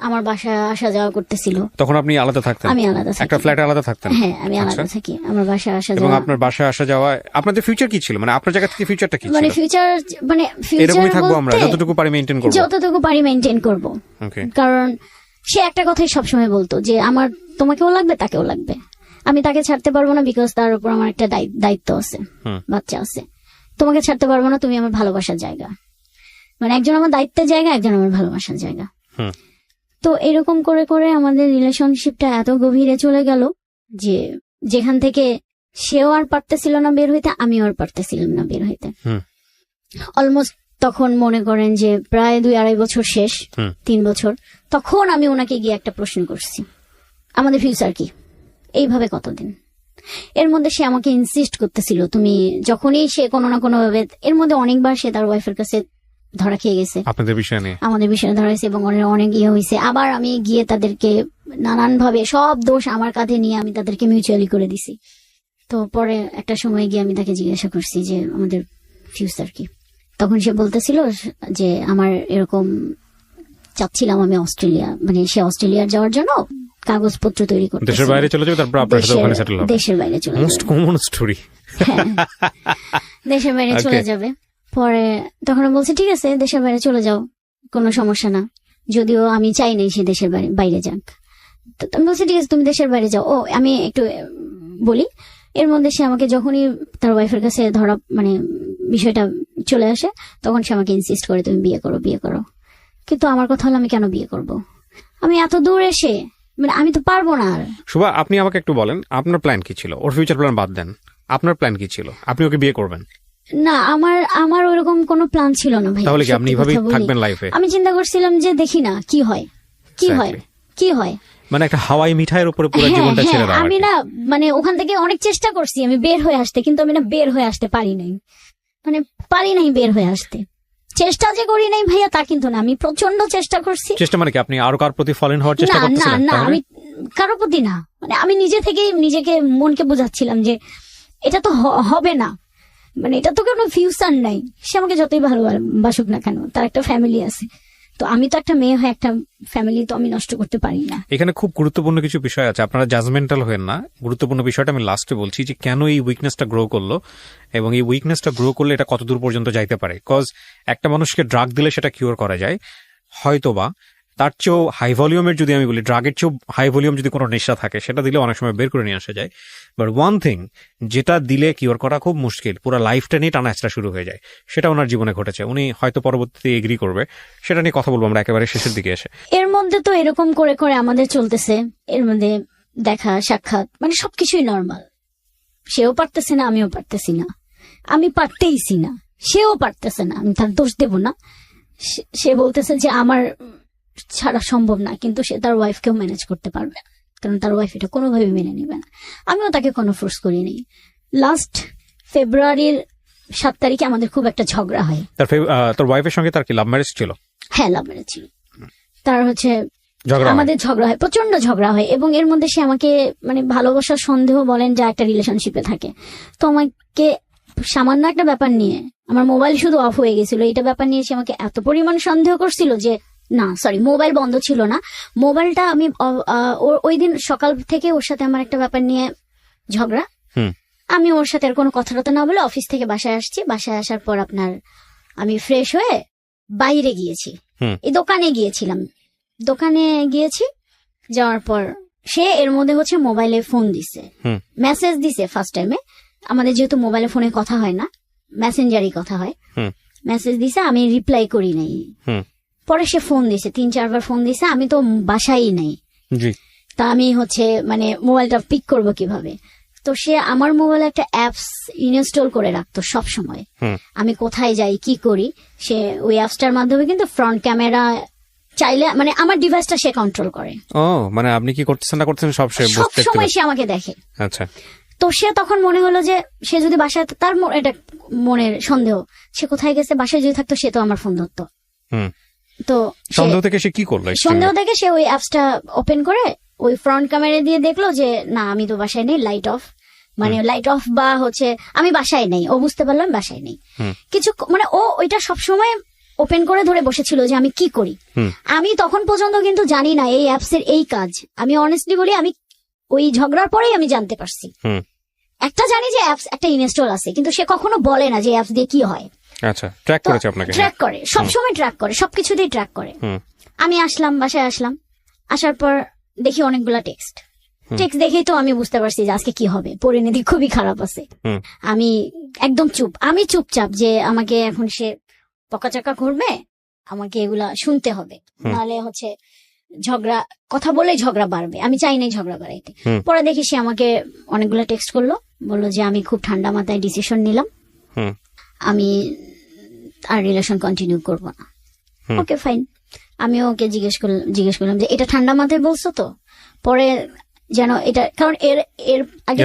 আমার বাসায় আসা যাওয়া করতেছিল। তখন আপনি আলাদা থাকতেন? আমি আলাদা থাকি, একটা ফ্ল্যাটে আলাদা থাকতেন? হ্যাঁ, আমি আলাদা থাকি, আমার বাসায় আসা যাওয়া। এবং আপনার বাসায় আসা যাওয়া, আপনাদের ফিউচার কি ছিল, মানে আপনার জায়গা থেকে ফিউচারটা কি ছিল? মানে ফিউচার এরকমই থাকবো আমরা, যতটুকু পারি মেইনটেইন করব। কারণ সে একটা কথাই সবসময় বলতো যে আমার তোমাকেও লাগবে, তাকেও লাগবে, আমি তাকে ছাড়তে পারবো না, বিকজ তার উপর আমার একটা দায়িত্ব আছে, বাচ্চা আছে। তোমাকে ছাড়তে পারবো না, তুমি আমার ভালোবাসার জায়গা, মানে একজন আমার দায়িত্বের জায়গা, একজন আমার ভালোবাসার জায়গা। তো এরকম করে করে আমাদের রিলেশনশিপটা এত গভীরে চলে গেল যে যেখান থেকে সেও আর পারতেছিল না বের হইতে, আমিও আর পারতেছিলাম না বের হইতে। অলমোস্ট তখন মনে করেন যে প্রায় 2-2.5 বছর শেষ, 3 বছর। তখন আমি ওনাকে গিয়ে একটা প্রশ্ন করছি, আমাদের ফিউচার কি, এইভাবে কতদিন? এর মধ্যে সে আমাকে ইনসিস্ট করতেছিল, তুমি যখনই সে কোনো না কোনো ভাবে, এর মধ্যে অনেকবার সে তার ওয়াইফের কাছে ধরা খেয়ে গেছে আমাদের বিষয়ে ধরা হয়েছে, এবং অনেক ইয়ে হয়েছে। আবার আমি গিয়ে তাদেরকে নানান ভাবে সব দোষ আমার কাঁধে নিয়ে আমি তাদেরকে মিউচুয়ালি করে দিছি। তো পরে একটা সময় গিয়ে আমি তাকে জিজ্ঞাসা করছি যে আমাদের ফিউচার কি। তখন সে বলতেছিল যে আমার এরকম চাচ্ছিলাম আমি অস্ট্রেলিয়া, মানে সে অস্ট্রেলিয়ার যাওয়ার জন্য কাগজপত্র তৈরি করতে, দেশের বাইরে চলে যাবে, তারপর আপনার সাথে ওখানে সেটেল হবে, দেশের বাইরে চলে যাবে, মোস্ট কমন স্টোরি, দেশের বাইরে চলে যাবে। পরে তখন বলছে ঠিক আছে দেশের বাইরে চলে যাও, কোনো সমস্যা না, যদিও আমি চাই নাই সে দেশের বাইরে যাক। তো আমি বলছি ঠিক আছে তুমি দেশের বাইরে যাও। ও আমি একটু বলি, এর মধ্যে সে আমাকে যখনই তার ওয়াইফের কাছে ধরা মানে বিষয়টা চলে আসে, তখন সে আমাকে ইনসিস্ট করে তুমি বিয়ে করো। কিন্তু আমার কথা হলো আমি কেন বিয়ে করব, আমি এত দূর এসে, মানে আমি তো পারবো না। আর শুভা, আপনি আমাকে একটু বলেন আপনার প্ল্যান কি ছিল? ওর ফিউচার প্ল্যান বাদ দেন, আপনার প্ল্যান কি ছিল? আপনি ওকে বিয়ে করবেন? না, আমার ওরকম কোনো প্ল্যান ছিল না ভাই। তাহলে কি আপনি এভাবেই থাকবেন লাইফে? আমি চিন্তা করছিলাম যে দেখি না কি হয়, মানে একটা হাওয়াই মিঠাইয়ের উপরে পুরো জীবনটা ছেড়ে দাও। আমি না মানে ওখান থেকে অনেক চেষ্টা করছি আমি বের হয়ে আসতে, কিন্তু আমি না বের হয়ে আসতে পারি নাই বের হয়ে আসতে। চেষ্টা যে করি নাই ভাইয়া তা কিন্তু না, আমি প্রচন্ড চেষ্টা করছি। চেষ্টা মানে কি আপনি আরো কার প্রতি ফলেন হওয়ার চেষ্টা করতেছেন? না, আমি কারো প্রতি না, মানে আমি নিজে থেকেই নিজেকে মনকে বোঝাচ্ছিলাম যে এটা তো হবে না, মানে এটা তো কোনো ফিউচার নাই। সে আমাকে যতই ভালোবাসুক না কেন, তার একটা ফ্যামিলি আছে, তো আমি তো একটা মেয়ে হয়ে একটা ফ্যামিলি তো আমি নষ্ট করতে পারি না। এখানে খুব গুরুত্বপূর্ণ কিছু বিষয় আছে, আপনারা জাজমেন্টাল হবেন না। গুরুত্বপূর্ণ বিষয়টা আমি লাস্টে বলছি যে কেন এই উইকনেসটা গ্রো করলো এবং এই উইকনেসটা গ্রো করলে এটা কতদূর পর্যন্ত যাইতে পারে। কজ একটা মানুষকে ড্রাগ দিলে সেটা কিওর করা যায়, হয়তোবা তার চেয়েও হাই ভলিউমের, যদি আমি বলি ড্রাগের চেয়েও হাই ভলিউম যদি কোনো নেশা থাকে সেটা দিলে অনেক সময় বের করে নিয়ে আসা যায়। বাট ওয়ান থিং যেটা দিলে কিওর করা খুব মুশকিল, পুরো লাইফটা নিয়ে টানাচড়া শুরু হয়ে যায়, সেটা ওনার জীবনে ঘটেছে। উনি হয়তো পরবর্তীতে এগ্রি করবে, সেটা নিয়ে কথা বলবো আমরা একেবারে শেষের দিকে এসে। এর মধ্যে তো এরকম করে করে আমাদের চলতেছে, এর মধ্যে দেখা সাক্ষাৎ মানে সবকিছুই নর্মাল। সেও পারতেছে না, আমিও পারতেছি না, আমি পারতেইছি না, সেও পারতেছে না, আমি তার দোষ দেব না। সে বলতেছে যে আমার ছাড়া সম্ভব না, কিন্তু সে তার ওয়াইফকেও ম্যানেজ করতে পারবে না, কারণ তার ওয়াইফ এটা কোনোভাবে মেনে নেবে না। আমিও তাকে কোনো ফোর্স করিনি। লাস্ট ফেব্রুয়ারির 7 তারিখে আমাদের খুব একটা ঝগড়া হয়। তোর ওয়াইফের সঙ্গে তার কি লাভ ম্যারেজ ছিল? হ্যাঁ, লাভ ম্যারেজ ছিল। তার হচ্ছে আমাদের ঝগড়া হয়, প্রচন্ড ঝগড়া হয়, এবং এর মধ্যে সে আমাকে মানে ভালোবাসার সন্দেহ বলেন যা একটা রিলেশনশিপে থাকে। তো আমাকে সামান্য একটা ব্যাপার নিয়ে, আমার মোবাইল শুধু অফ হয়ে গেছিল, এটা ব্যাপার নিয়ে সে আমাকে এত পরিমাণ সন্দেহ করছিল যে, না সরি, মোবাইল বন্ধ ছিল না, মোবাইলটা আমি ওই দিন সকাল থেকে ওর সাথে আমার একটা ব্যাপার নিয়ে ঝগড়া। আমি ওর সাথে আর কোনো কথা না বলে অফিস থেকে বাসায় আসছি। বাসায় আসার পর আমি ফ্রেশ হয়ে বাইরে গিয়েছি, এই দোকানে গিয়েছিলাম, দোকানে গিয়েছি। যাওয়ার পর সে এর মধ্যে হচ্ছে মোবাইলে ফোন দিছে, মেসেজ দিছে। ফার্স্ট টাইমে আমাদের যেহেতু মোবাইলে ফোনে কথা হয় না, মেসেঞ্জারই কথা হয়, মেসেজ দিছে, আমি রিপ্লাই করি নাই। পরে সে ফোন দিছে, 3-4 বার ফোন দিছে, আমি তো বাসায় নাই। তা আমি হচ্ছে মানে মোবাইলটা পিক করব কিভাবে? তো সে আমার মোবাইলে একটা অ্যাপস ইনস্টল করে রাখতো সব সময়, আমি কোথায় যাই কি করি সে ওই অ্যাপসটার মাধ্যমে কিন্তু ফ্রন্ট ক্যামেরা চাইলে মানে আমার ডিভাইসটা সে কন্ট্রোল করে। ও মানে আপনি কি করতেছেন না করতেছেন সব সময় সে আমাকে দেখে। আচ্ছা। তো সে তখন মনে হলো যে সে যদি বাসায়, তার এটা মনের সন্দেহ, সে কোথায় গেছে, বাসায় যদি থাকতো সে তো আমার ফোন ধরতো। তো সন্দেহ থেকে সে কি করলো? সন্দেহ থেকে সে ওই অ্যাপসটা ওপেন করে ওই ফ্রন্ট ক্যামেরা দিয়ে দেখলো যে না আমি তো বাসায় নেই, লাইট অফ, মানে লাইট অফ বা হচ্ছে আমি বাসায় নেই। ও বুঝতে পারলাম বাসায় নেই কিছু, মানে ও ওইটা সবসময় ওপেন করে ধরে বসেছিল যে আমি কি করি। আমি তখন পর্যন্ত কিন্তু জানি না এই অ্যাপসের এই কাজ। আমি অনেস্টলি বলি, আমি ওই ঝগড়ার পরেই আমি জানতে পারছি। একটা জানি যে অ্যাপস একটা ইনস্টল আছে, কিন্তু সে কখনো বলে না যে অ্যাপস দিয়ে কি হয়। আচ্ছা, ট্র্যাক করেছে আপনাকে? ট্র্যাক করে, সবসময় ট্র্যাক করে, সবকিছুতেই ট্র্যাক করে। আমি আসলাম, বাসায় আসলাম, আসার পর দেখি অনেকগুলা টেক্সট দেখেই তো আমি বুঝতে পারছি যে আজকে কি হবে, পরিণতি খুবই খারাপ আছে। আমি একদম আমি চুপচাপ, যে আমাকে এখন সে পকাচাকা করবে, আমাকে এগুলা শুনতে হবে, নাহলে হচ্ছে ঝগড়া, কথা বলে ঝগড়া বাড়বে, আমি চাই নাই ঝগড়া বাড়াইতে। পরে দেখি সে আমাকে অনেকগুলা টেক্সট করলো, বললো যে আমি খুব ঠান্ডা মাথায় ডিসিশন নিলাম, আমি আর রিলেশন কন্টিনিউ করব না। Okay fine. আমি ওকে জিজ্ঞেস করলাম যে এটা ঠান্ডা মাথায় বলছো তো? পরে যেন এটা, কারণ এর আগে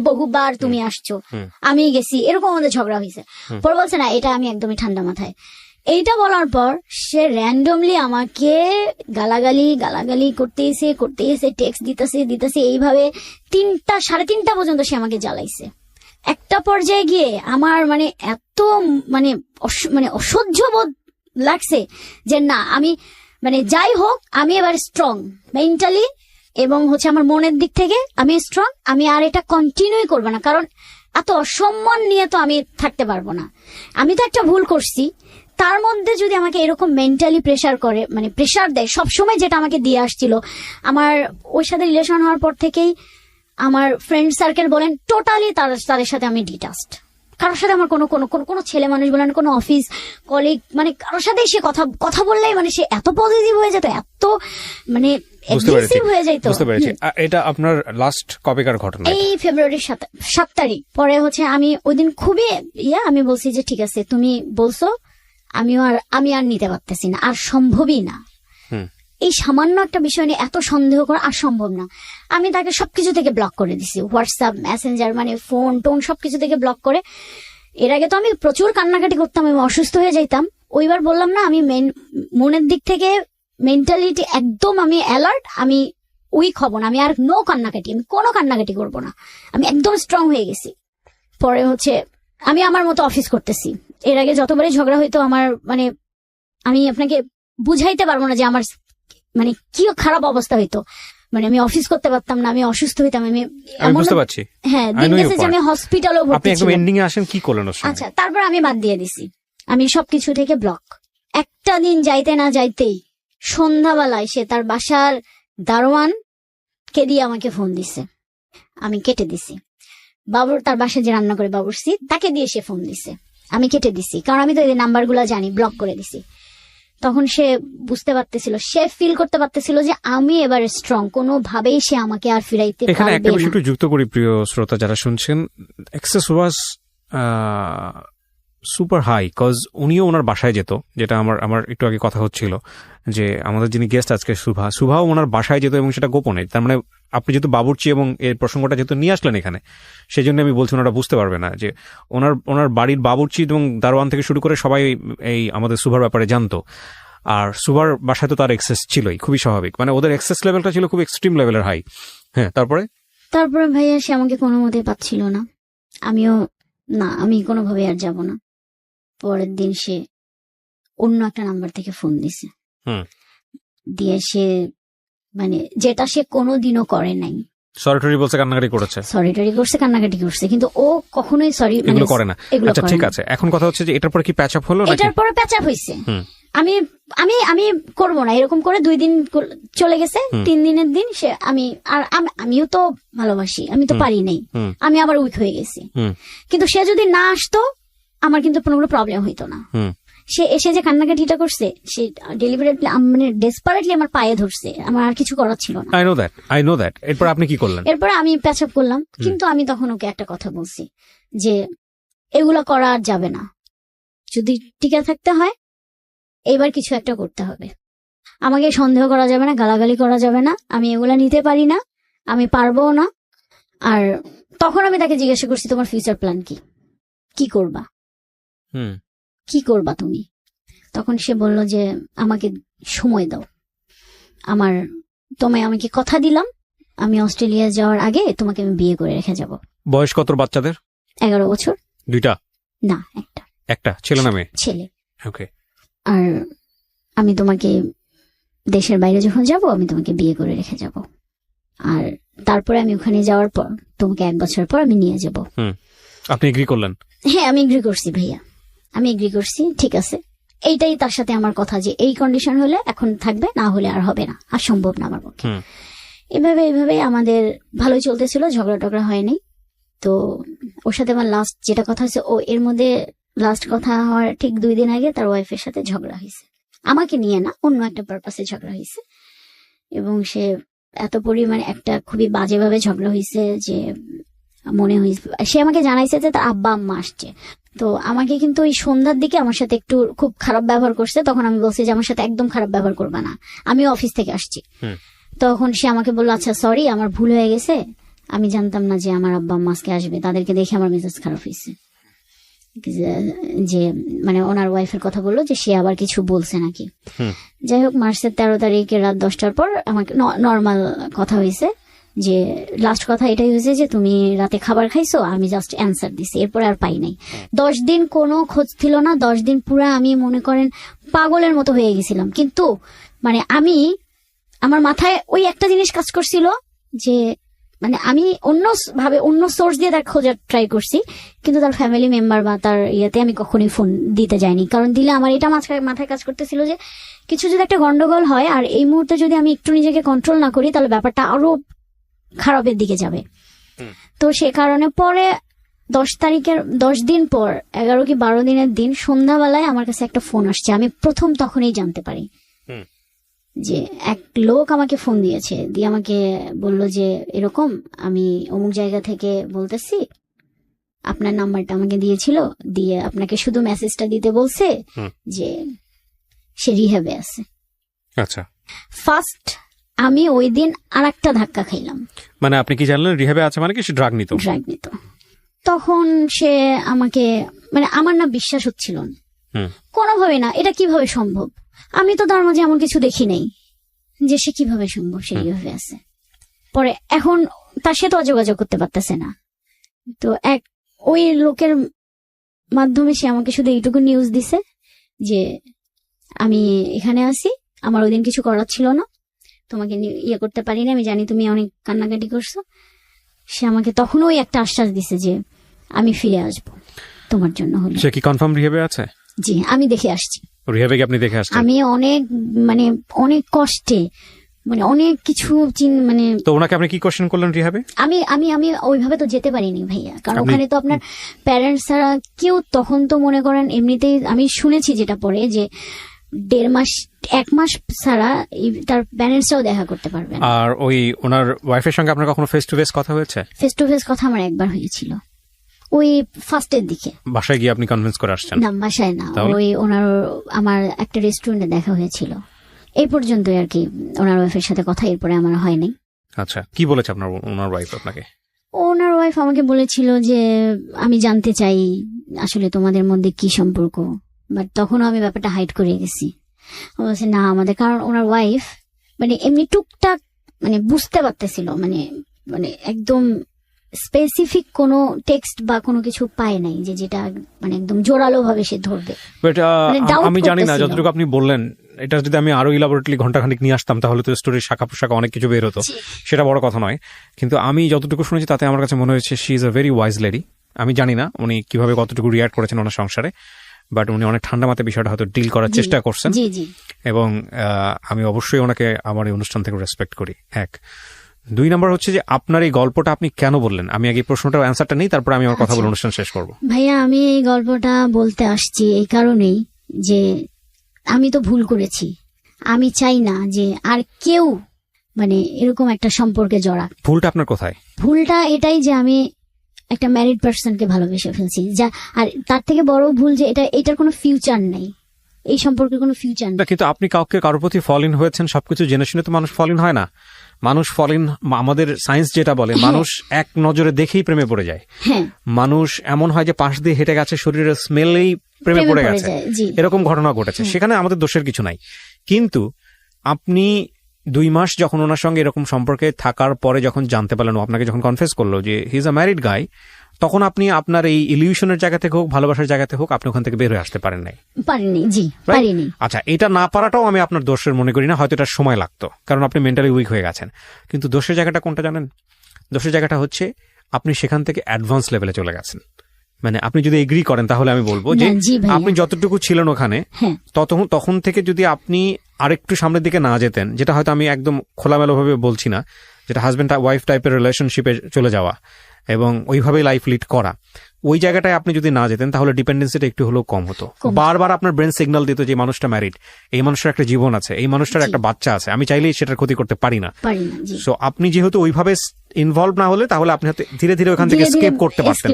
বহুবার তুমি আসছো, আমি গেছি, এরকম আমাদের ঝগড়া হয়েছে। পরে বলছে না, এটা আমি একদমই ঠান্ডা মাথায়। এইটা বলার পর সে র্যান্ডমলি আমাকে গালাগালি করতেছে, টেক্সট দিতেছে, এইভাবে 3টা-3:30 পর্যন্ত সে আমাকে জ্বালাইছে। একটা পর্যায়ে গিয়ে আমার মানে এত মানে অসহ্য বোধ লাগছে যে না, আমি মানে যাই হোক, আমি এবার স্ট্রং মেন্টালি এবং হচ্ছে আমার মনের দিক থেকে আমি স্ট্রং, আমি আর এটা কন্টিনিউ করবো না, কারণ এত অসম্মান নিয়ে তো আমি থাকতে পারবো না। আমি তো একটা ভুল করছি, তার মধ্যে যদি আমাকে এরকম মেন্টালি প্রেসার করে, মানে প্রেসার দেয় সবসময়, যেটা আমাকে দিয়ে আসছিল। আমার ওর সাথে রিলেশন হওয়ার পর থেকেই আমার ফ্রেন্ড সার্কেল বলেন টোটালি তাদের সাথে আমি ডিটাচড। কারোর সাথে আমার কোনো ছেলে মানুষ বলেন, কোনো অফিস কলিগ, মানে কারোর সাথে সে কথা বললেই মানে সে এত পজিটিভ হয়ে যেত, এত মানে অ্যাগ্রেসিভ হয়ে যেত। বুঝতে পেরেছি। এটা আপনার লাস্ট কবেকার ঘটনা? এই ফেব্রুয়ারির 7 তারিখ। পরে হচ্ছে আমি ওই দিন খুবই আমি বলছি যে ঠিক আছে তুমি বলছো, আমি আর নিতে পারতেছি না, আর সম্ভবই না। এই সামান্য একটা বিষয় নিয়ে এত সন্দেহ করা আর সম্ভব না। আমি তাকে সবকিছু থেকে ব্লক করে দিছি, হোয়াটসঅ্যাপ, মেসেঞ্জার, মানে ফোন টোন সবকিছু থেকে ব্লক করে। এর আগে তো আমি প্রচুর কান্নাকাটি করতাম, আমি অসুস্থ হয়ে যাইতাম। ওইবার বললাম না, আমি মনের দিক থেকে মেন্টালিটি একদম আমি অ্যালার্ট, আমি উইক হব না, আমি আর নো কান্নাকাটি, আমি কোনো কান্নাকাটি করবো না, আমি একদম স্ট্রং হয়ে গেছি। পরে হচ্ছে আমি আমার মতো অফিস করতেছি। এর আগে যতবারই ঝগড়া হইতো আমার মানে আমি আপনাকে বুঝাইতে পারবো না যে আমার মানে কি খারাপ অবস্থা হইতো। মানে আমি অফিস করতে পারতাম না, আমি অসুস্থ হইতাম, আমি বুঝতে পারছি। হ্যাঁ, দিন গেছে যে আমি হসপিটালও ভর্তি ছিলাম। আচ্ছা, তারপর আমি বাদ দিয়ে দিছি, আমি সবকিছু থেকে ব্লক। একটা দিন যাইতে না যাইতেই সন্ধ্যাবেলায় সে তার বাসার দারোয়ান কে দিয়ে আমাকে ফোন দিছে, আমি কেটে দিছি। বাবুর তার বাসায় যে রান্না করে বাবুরসি তাকে দিয়ে সে ফোন দিছে, আমি কেটে দিছি, কারণ আমি তো এই নাম্বারগুলো জানি, ব্লক করে দিছি। তখন সে বুঝতে পারতেছিল, সে ফিল করতে পারতেছিল যে আমি এবার স্ট্রং, কোনোভাবেই সে আমাকে আর ফিরাইতে পারবে না। এখানে একটা বিষয় একটু যুক্ত করি প্রিয় শ্রোতা যারা শুনছেন, excess was super high, cause উনিও ওনার বাসায় যেত, যেটা আমার একটু আগে কথা হচ্ছিল যে আমাদের যিনি গেস্ট আজকে সুভাও ওনার বাসায় যেত এবং সেটা গোপনে। তার মানে আপনি যেহেতু বাবুর্চি এবং এর প্রসঙ্গটা যেহেতু নিয়ে আসলেন এখানে, সেই জন্য আমি বলছি ওনারা বুঝতে পারবে না যে ওনার বাড়ির বাবুর্চি এবং দারোয়ান থেকে শুরু করে সবাই এই আমাদের সুভার ব্যাপারে জানতো। আর সুভার বাসায় তো তার এক্সেস ছিলই, খুবই স্বাভাবিক, মানে ওদের এক্সেস লেভেলটা ছিল খুব এক্সট্রিম লেভেলের হাই। হ্যাঁ, তারপরে ভাইয়া সে আমাকে কোনো মতে পাচ্ছিল না, আমিও না, আমি কোনোভাবে আর যাব না। পরের দিন সে অন্য একটা নাম্বার থেকে ফোন দিছে, দিয়ে সে মানে যেটা সে কোনোদিনও করে নাই, সরিটরি বলছে, কান্নাকাটি করেছে, সরিটরি করছে, কান্নাকাটি করছে, কিন্তু ও কখনোই সরি এগুলো করে না। আচ্ছা ঠিক আছে, এখন কথা হচ্ছে যে এটার পরে কি প্যাচ আপ হলো? এটার পরে প্যাচ আপ হইছে। আমি আমি আমি করবো না এরকম করে 2 দিন চলে গেছে, 3 দিনের দিন সে আমিও তো ভালোবাসি, আমি তো পারি নাই, আমি আবার উইক হয়ে গেছি। কিন্তু সে যদি না আসতো আমার কিন্তু কোনো প্রবলেম হইতো না। সে এসে যে কান্নাকাটিটা করছে, সে ডেলিভারেটলি মানে ডেসপারেটলি আমার পায়ে ধরছে, আমার আর কিছু করার ছিল না। I know that. এরপর আপনি কি করলেন? এরপর আমি প্যাচ আপ করলাম, কিন্তু আমি তখন ওকে একটা কথা বলছি যে এগুলা করা আর যাবে না, যদি টিকে থাকতে হয় এবার কিছু একটা করতে হবে, আমাকে সন্দেহ করা যাবে না, গালাগালি করা যাবে না, আমি এগুলা নিতে পারি না, আমি পারবো না। আর তখন আমি তাকে জিজ্ঞাসা করছি, তোমার ফিউচার প্ল্যান কি, কি করবা, কি করবা তুমি? তখন সে বলল যে আমাকে সময় দাও, আমাকে কথা দিলাম আমি অস্ট্রেলিয়া যাওয়ার আগে তোমাকে আমি বিয়ে করে রেখে যাব। বয়স কত বাচ্চাদের? 11 বছর। দুইটা? না, একটা। ছেলে না মেয়ে? ছেলে। ওকে। আর আমি তোমাকে দেশের বাইরে যখন যাব আমি তোমাকে বিয়ে করে রেখে যাব, আর তারপরে আমি ওখানে যাওয়ার পর তোমাকে 1 বছর পর আমি নিয়ে যাব। আপনি এগ্রি করলেন? হ্যাঁ, আমি এগ্রি করছি ভাইয়া, আমি এগ্রি করছি, ঠিক আছে। এইটাই তার সাথে আমার কথা যে এই কন্ডিশন হলে এখন থাকবে, না হলে আর হবে না, আর সম্ভব না আমার পক্ষে। এইভাবে আমাদের ভালোই চলতেছিল, ঝগড়া টগড়া হয়নি। তো ওর সাথে আমার লাস্ট যেটা কথা হয়েছে, ও এর মধ্যে লাস্ট কথা হওয়ার ঠিক 2 দিন আগে তার ওয়াইফের সাথে ঝগড়া হয়েছে, আমাকে নিয়ে না, অন্য একটা পারপাসে ঝগড়া হয়েছে। এবং সে এত পরিমাণে একটা খুবই বাজেভাবে ঝগড়া হয়েছে যে মনে হয়েছে, সে আমাকে জানাইছে যে তার আব্বা আম্মা আসছে। তো আমাকে কিন্তু ওই সন্ধ্যার দিকে আমার সাথে একটু খুব খারাপ ব্যবহার করছে। তখন আমি বলছি যে আমার সাথে একদম খারাপ ব্যবহার করবা না, আমি অফিস থেকে আসছি। তখন সে আমাকে বললো, আচ্ছা সরি, আমার ভুল হয়ে গেছে, আমি জানতাম না যে আমার আব্বা আম্মা আজকে আসবে, তাদেরকে দেখে আমার মেজাজ খারাপ হয়েছে। যে মানে ওনার ওয়াইফের কথা বললো যে সে আবার কিছু বলছে নাকি। যাই হোক, মার্চের 13 তারিখে রাত 10টার পর আমাকে নর্মাল কথা হয়েছে, যে লাস্ট কথা এটাই হয়েছে যে তুমি রাতে খাবার খাইছো, আমি জাস্ট অ্যান্সার দিছি, এরপরে আর পাই নাই। 10 দিন কোনো খোঁজ ছিল না, 10 দিন পুরো আমি মনে করেন পাগলের মতো হয়ে গেছিলাম। কিন্তু মানে আমার মাথায় ওই একটা জিনিস কাজ করছিল যে মানে আমি অন্য সোর্স দিয়ে তার খোঁজার ট্রাই করছি, কিন্তু তার ফ্যামিলি মেম্বার বা তার ইয়েতে আমি কখনোই ফোন দিতে যাইনি, কারণ দিলে আমার এটা মাথায় কাজ করতেছিল যে কিছু যদি একটা গন্ডগোল হয় আর এই মুহূর্তে যদি আমি একটু নিজেকে কন্ট্রোল না করি তাহলে ব্যাপারটা আরো খারাপের দিকে যাবে। তো সে কারণে পরে 10 তারিখের 10 দিন পর 11 কি 12 দিনের দিন সন্ধ্যাবেলায় আমার কাছে একটা ফোন আসছে। আমি প্রথম তখনই জানতে পারি যে এক লোক আমাকে ফোন দিয়েছে, দিয়ে আমাকে বলল যে এরকম আমি অমুক জায়গা থেকে বলতেছি, আপনার নাম্বারটা আমাকে দিয়েছিল, দিয়ে আপনাকে শুধু মেসেজটা দিতে বলছে যে সে রিহ্যাবে আছে। আচ্ছা, ফার্স্ট আমি ওই দিন আরেকটা ধাক্কা খাইলাম। মানে আপনি কি জানলেন রিহ্যাবে আছে? মানে কি সে ড্রাগ নিত? তখন সে আমাকে মানে আমার না বিশ্বাস হচ্ছিল না কোনোভাবে, না এটা কিভাবে সম্ভব। আমি তো তার মাঝে এমন কিছু দেখি নাই যে সে কিভাবে সম্ভব সে এইভাবে আছে। পরে এখন তার সাথে যোগাযোগ করতে পারতেছে না, তো ওই লোকের মাধ্যমে সে আমাকে শুধু এইটুকু নিউজ দিছে যে আমি এখানে আছি, আমার ওই দিন কিছু করার ছিল না, তোমাকে ইয়ে করতে পারিনি, আমি জানি তুমি অনেক কান্নাকাটি করছো। সে আমাকে তখন ওই একটা আশ্বাস দিছে যে আমি ফিরে আসবো তোমার জন্য। হলো সে কি কনফার্ম রিহ্যাবে আছে? জি, আমি দেখে আসছি। রিহ্যাবে কি আপনি দেখে আসছেন? আমি অনেক কষ্টে অনেক কিছু মানে। তো ওনাকে আপনি কি কোশ্চেন করলেন রিহ্যাবে? আমি ওইভাবে তো যেতে পারিনি ভাইয়া, কারণ ওখানে তো আপনার প্যারেন্টস ছাড়া কেউ, তখন তো মনে করেন এমনিতেই আমি শুনেছি যেটা পরে যে 1.5 মাস 1 মাস ছাড়া তার প্যারেন্টসরাও দেখা করতে পারবে না। আর ওই ওনার ওয়াইফের সঙ্গে আপনার কখনো ফেস টু ফেস কথা হয়েছে? ফেস টু ফেস কথা আমার একবার হয়েছিল, ওই ফার্স্টের দিকে। বাসায় গিয়ে আপনি কনভিন্স করে আসছেন? না, বাসায় না, ওই আমার একটা রেস্টুরেন্টে দেখা হয়েছিল, এই পর্যন্তই আর কি। ওনার ওয়াইফের সাথে কথা এরপরে আমার হয়নি। আচ্ছা, কি বলেছে ওনার ওয়াইফ আপনাকে? ওনার ওয়াইফ আমাকে বলেছিল যে আমি জানতে চাই আসলে তোমাদের মধ্যে কি সম্পর্ক, বাট তখনও আমি ব্যাপারটা হাইড করে গেছি। ও বলছে না আমাদের, কারণ ওনার ওয়াইফ এমনি টুকটাক বুঝতে পারতেছিল, একদম স্পেসিফিক কোনো টেক্সট বা কোনো কিছু পায় নাই যে যেটা একদম জোরালো ভাবে সে ধরবে। আমি জানি না, যতটুকু আপনি বললেন এটা যদি আমি আরো ইলাবোরেটলি ঘন্টাখানিক নিয়ে আসতাম তাহলে তো স্টোরির শাখা পোশাকা অনেক কিছু বের হতো, সেটা বড় কথা নয়। কিন্তু আমি যতটুকু শুনেছি তাতে আমার কাছে মনে হয়েছে she is a very wise lady. আমি জানি না উনি কিভাবে কতটুকু রিয়াক্ট করেছেন ওনার সংসারে, বাট উনি অনেক ঠান্ডা মাথায় বিষয়টা হয়তো ডিল করার চেষ্টা করছেন, এবং আমি অবশ্যই ওনাকে আমার এই অনুষ্ঠান থেকে রেসপেক্ট করি। 1 2 নাম্বার হচ্ছে যে আপনার এই গল্পটা আপনি কেন বললেন? আমি আগে প্রশ্নটার অ্যান্সারটা নেই, তারপর আমি আমার কথা বলে অনুষ্ঠান শেষ করব। ভাইয়া, আমি এই গল্পটা বলতে আসছি এই কারণেই যে আমি তো ভুল করেছি, আমি চাই না যে আর কেউ এরকম একটা সম্পর্কে জড়াক। ভুলটা আপনার কোথায়? ভুলটা এটাই যে আমি একটা ম্যারিড পার্সনকে ভালোবেসে ফেলছি, যা আর তার থেকে বড় ভুল যে এটার কোনো ফিউচার নেই, এই সম্পর্কের কোনো ফিউচার নেই। কিন্তু আপনি কারোর প্রতি ফল ইন হয়েছেন, সবকিছু জেনে শুনে তো মানুষ ফল ইন হয় না। মানুষ ফল ইন, আমাদের সায়েন্স যেটা বলে, মানুষ এক নজরে দেখেই প্রেমে পড়ে যায়। মানুষ এমন হয় যে পাশ দিয়ে হেঁটে গেছে, শরীরের স্মেলেই প্রেমে পড়ে গেছে, এরকম ঘটনা ঘটেছে। সেখানে আমাদের দোষের কিছু নাই। কিন্তু আপনি 2 মাস যখন ওনার সঙ্গে এরকম সম্পর্কে থাকার পরে যখন জানতে পারলেন, আপনাকে যখন কনফেস করলো যে হি ইজ আ ম্যারিড গাই, তখন আপনি আপনার এই ইলিউশনের জায়গা থেকে হোক, ভালোবাসার জায়গা থেকে হোক, আপনি ওখান থেকে বের হয়ে আসতে পারেন নাই। আচ্ছা, এটা না পারাটাও আমি আপনার দোষের মনে করি না, হয়তো এটা সময় লাগতো, কারণ আপনি মেন্টালি উইক হয়ে গেছেন। কিন্তু দোষের জায়গাটা কোনটা জানেন? দোষের জায়গাটা হচ্ছে আপনি সেখান থেকে অ্যাডভান্স লেভেলে চলে গেছেন। আপনি যদি এগ্রি করেন তাহলে আমি বলবো যে আপনি যতটুকু ছিলেন ওখানে, তখন থেকে যদি আপনি আরেকটু সামনের দিকে না যেতেন, যেটা হয়তো আমি একদম খোলামেলা ভাবে বলছি না, যেটা হাজবেন্ড ওয়াইফ টাইপের রিলেশনশিপে চলে যাওয়া এবং ওইভাবেই লাইফ লিড করা, ওই জায়গাটায় আপনি যদি না যেতেন তাহলে ডিপেন্ডেন্সিটা একটু হলেও কম হতো। বারবার আপনার ব্রেন সিগন্যাল দিত যে মানুষটা ম্যারিড, এই মানুষটার একটা জীবন আছে, এই মানুষটার একটা বাচ্চা আছে, আমি চাইলেই সেটার ক্ষতি করতে পারি না। সো আপনি যেহেতু ওইভাবে ইনভলভ না হলে, তাহলে আপনি ধীরে ধীরে ওখান থেকে স্কেপ করতে পারতেন,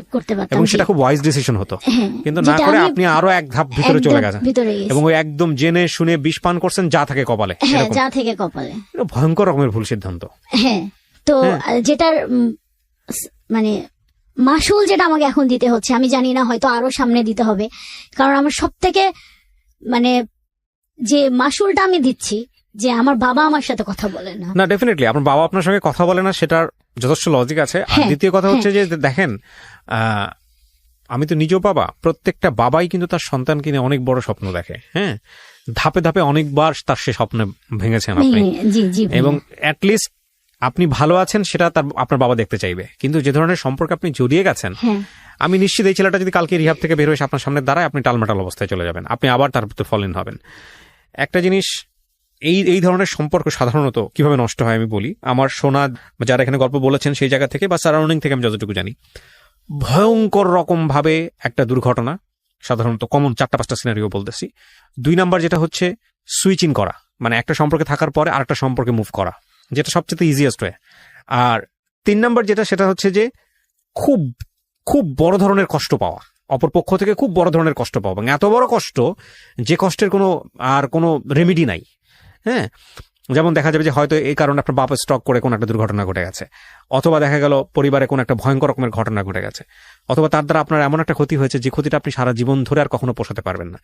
এবং সেটা খুব ওয়াইজ ডিসিশন হতো। কিন্তু না করে আপনি আরো এক ধাপ ভিতরে চলে গেছেন, এবং ওই একদম জেনে শুনে বিষ পান করছেন যা থাকে কপালে। ভয়ঙ্কর রকমের ভুল সিদ্ধান্ত। তো যেটার মাসুল যেটা আমাকে এখন দিতে হচ্ছে, আমি জানি না, হয়তো আরো সামনে দিতে হবে, কারণ আমার সব থেকে যে মাসুলটা আমি দিচ্ছি যে আমার বাবা আমার সাথে কথা বলে না। না, ডেফিনেটলি আপনার বাবা আপনার সঙ্গে কথা বলে না, সেটার যথেষ্ট লজিক আছে। আর দ্বিতীয় কথা হচ্ছে যে দেখেন, আমি তো নিজেও বাবা, প্রত্যেকটা বাবাই কিন্তু তার সন্তানকে নিয়ে অনেক বড় স্বপ্ন দেখে। ধাপে ধাপে অনেকবার তার সে স্বপ্ন ভেঙেছেন আপনি, এবং অ্যাটলিস্ট আপনি ভালো আছেন সেটা আপনার বাবা দেখতে চাইবে। কিন্তু যে ধরনের সম্পর্কে আপনি জড়িয়ে গেছেন, আমি নিশ্চিত এই ছেলেটা যদি কালকে রিহাব থেকে বের হয়ে আপনার সামনে দাঁড়ায়, আপনি টালমাটাল অবস্থায় চলে যাবেন, আপনি আবার তার প্রতি ফল ইন হবেন। একটা জিনিস, এই ধরনের সম্পর্ক সাধারণত কিভাবে নষ্ট হয় আমি বলি। আমার শোনা, যারা এখানে গল্প বলেছেন সেই জায়গা থেকে বা সারাউন্ডিং থেকে আমি যতটুকু জানি, ভয়ঙ্কর রকম ভাবে একটা দুর্ঘটনা, সাধারণত কমন 4-5টা সিনারিও বলতেছি। 2 নাম্বার যেটা হচ্ছে সুইচ ইন করা, একটা সম্পর্কে থাকার পরে আরেকটা সম্পর্কে মুভ করা, যেটা সবচেয়ে ইজিয়েস্ট ওয়ে। আর 3 নাম্বার যেটা, সেটা হচ্ছে যে খুব খুব বড় ধরনের কষ্ট পাওয়া, অপর পক্ষ থেকে খুব বড় ধরনের কষ্ট পাওয়া, এবং এত বড় কষ্ট যে কষ্টের কোনো রেমেডি নাই। যেমন দেখা যাবে যে হয়তো এই কারণে আপনার বাবা স্ট্রোক করে কোনো একটা দুর্ঘটনা ঘটে গেছে, অথবা দেখা গেল পরিবারে কোনো একটা ভয়ঙ্কর রকমের ঘটনা ঘটে গেছে, অথবা তার দ্বারা আপনার এমন একটা ক্ষতি হয়েছে যে ক্ষতিটা আপনি সারা জীবন ধরে আর কখনো পোষাতে পারবেন না।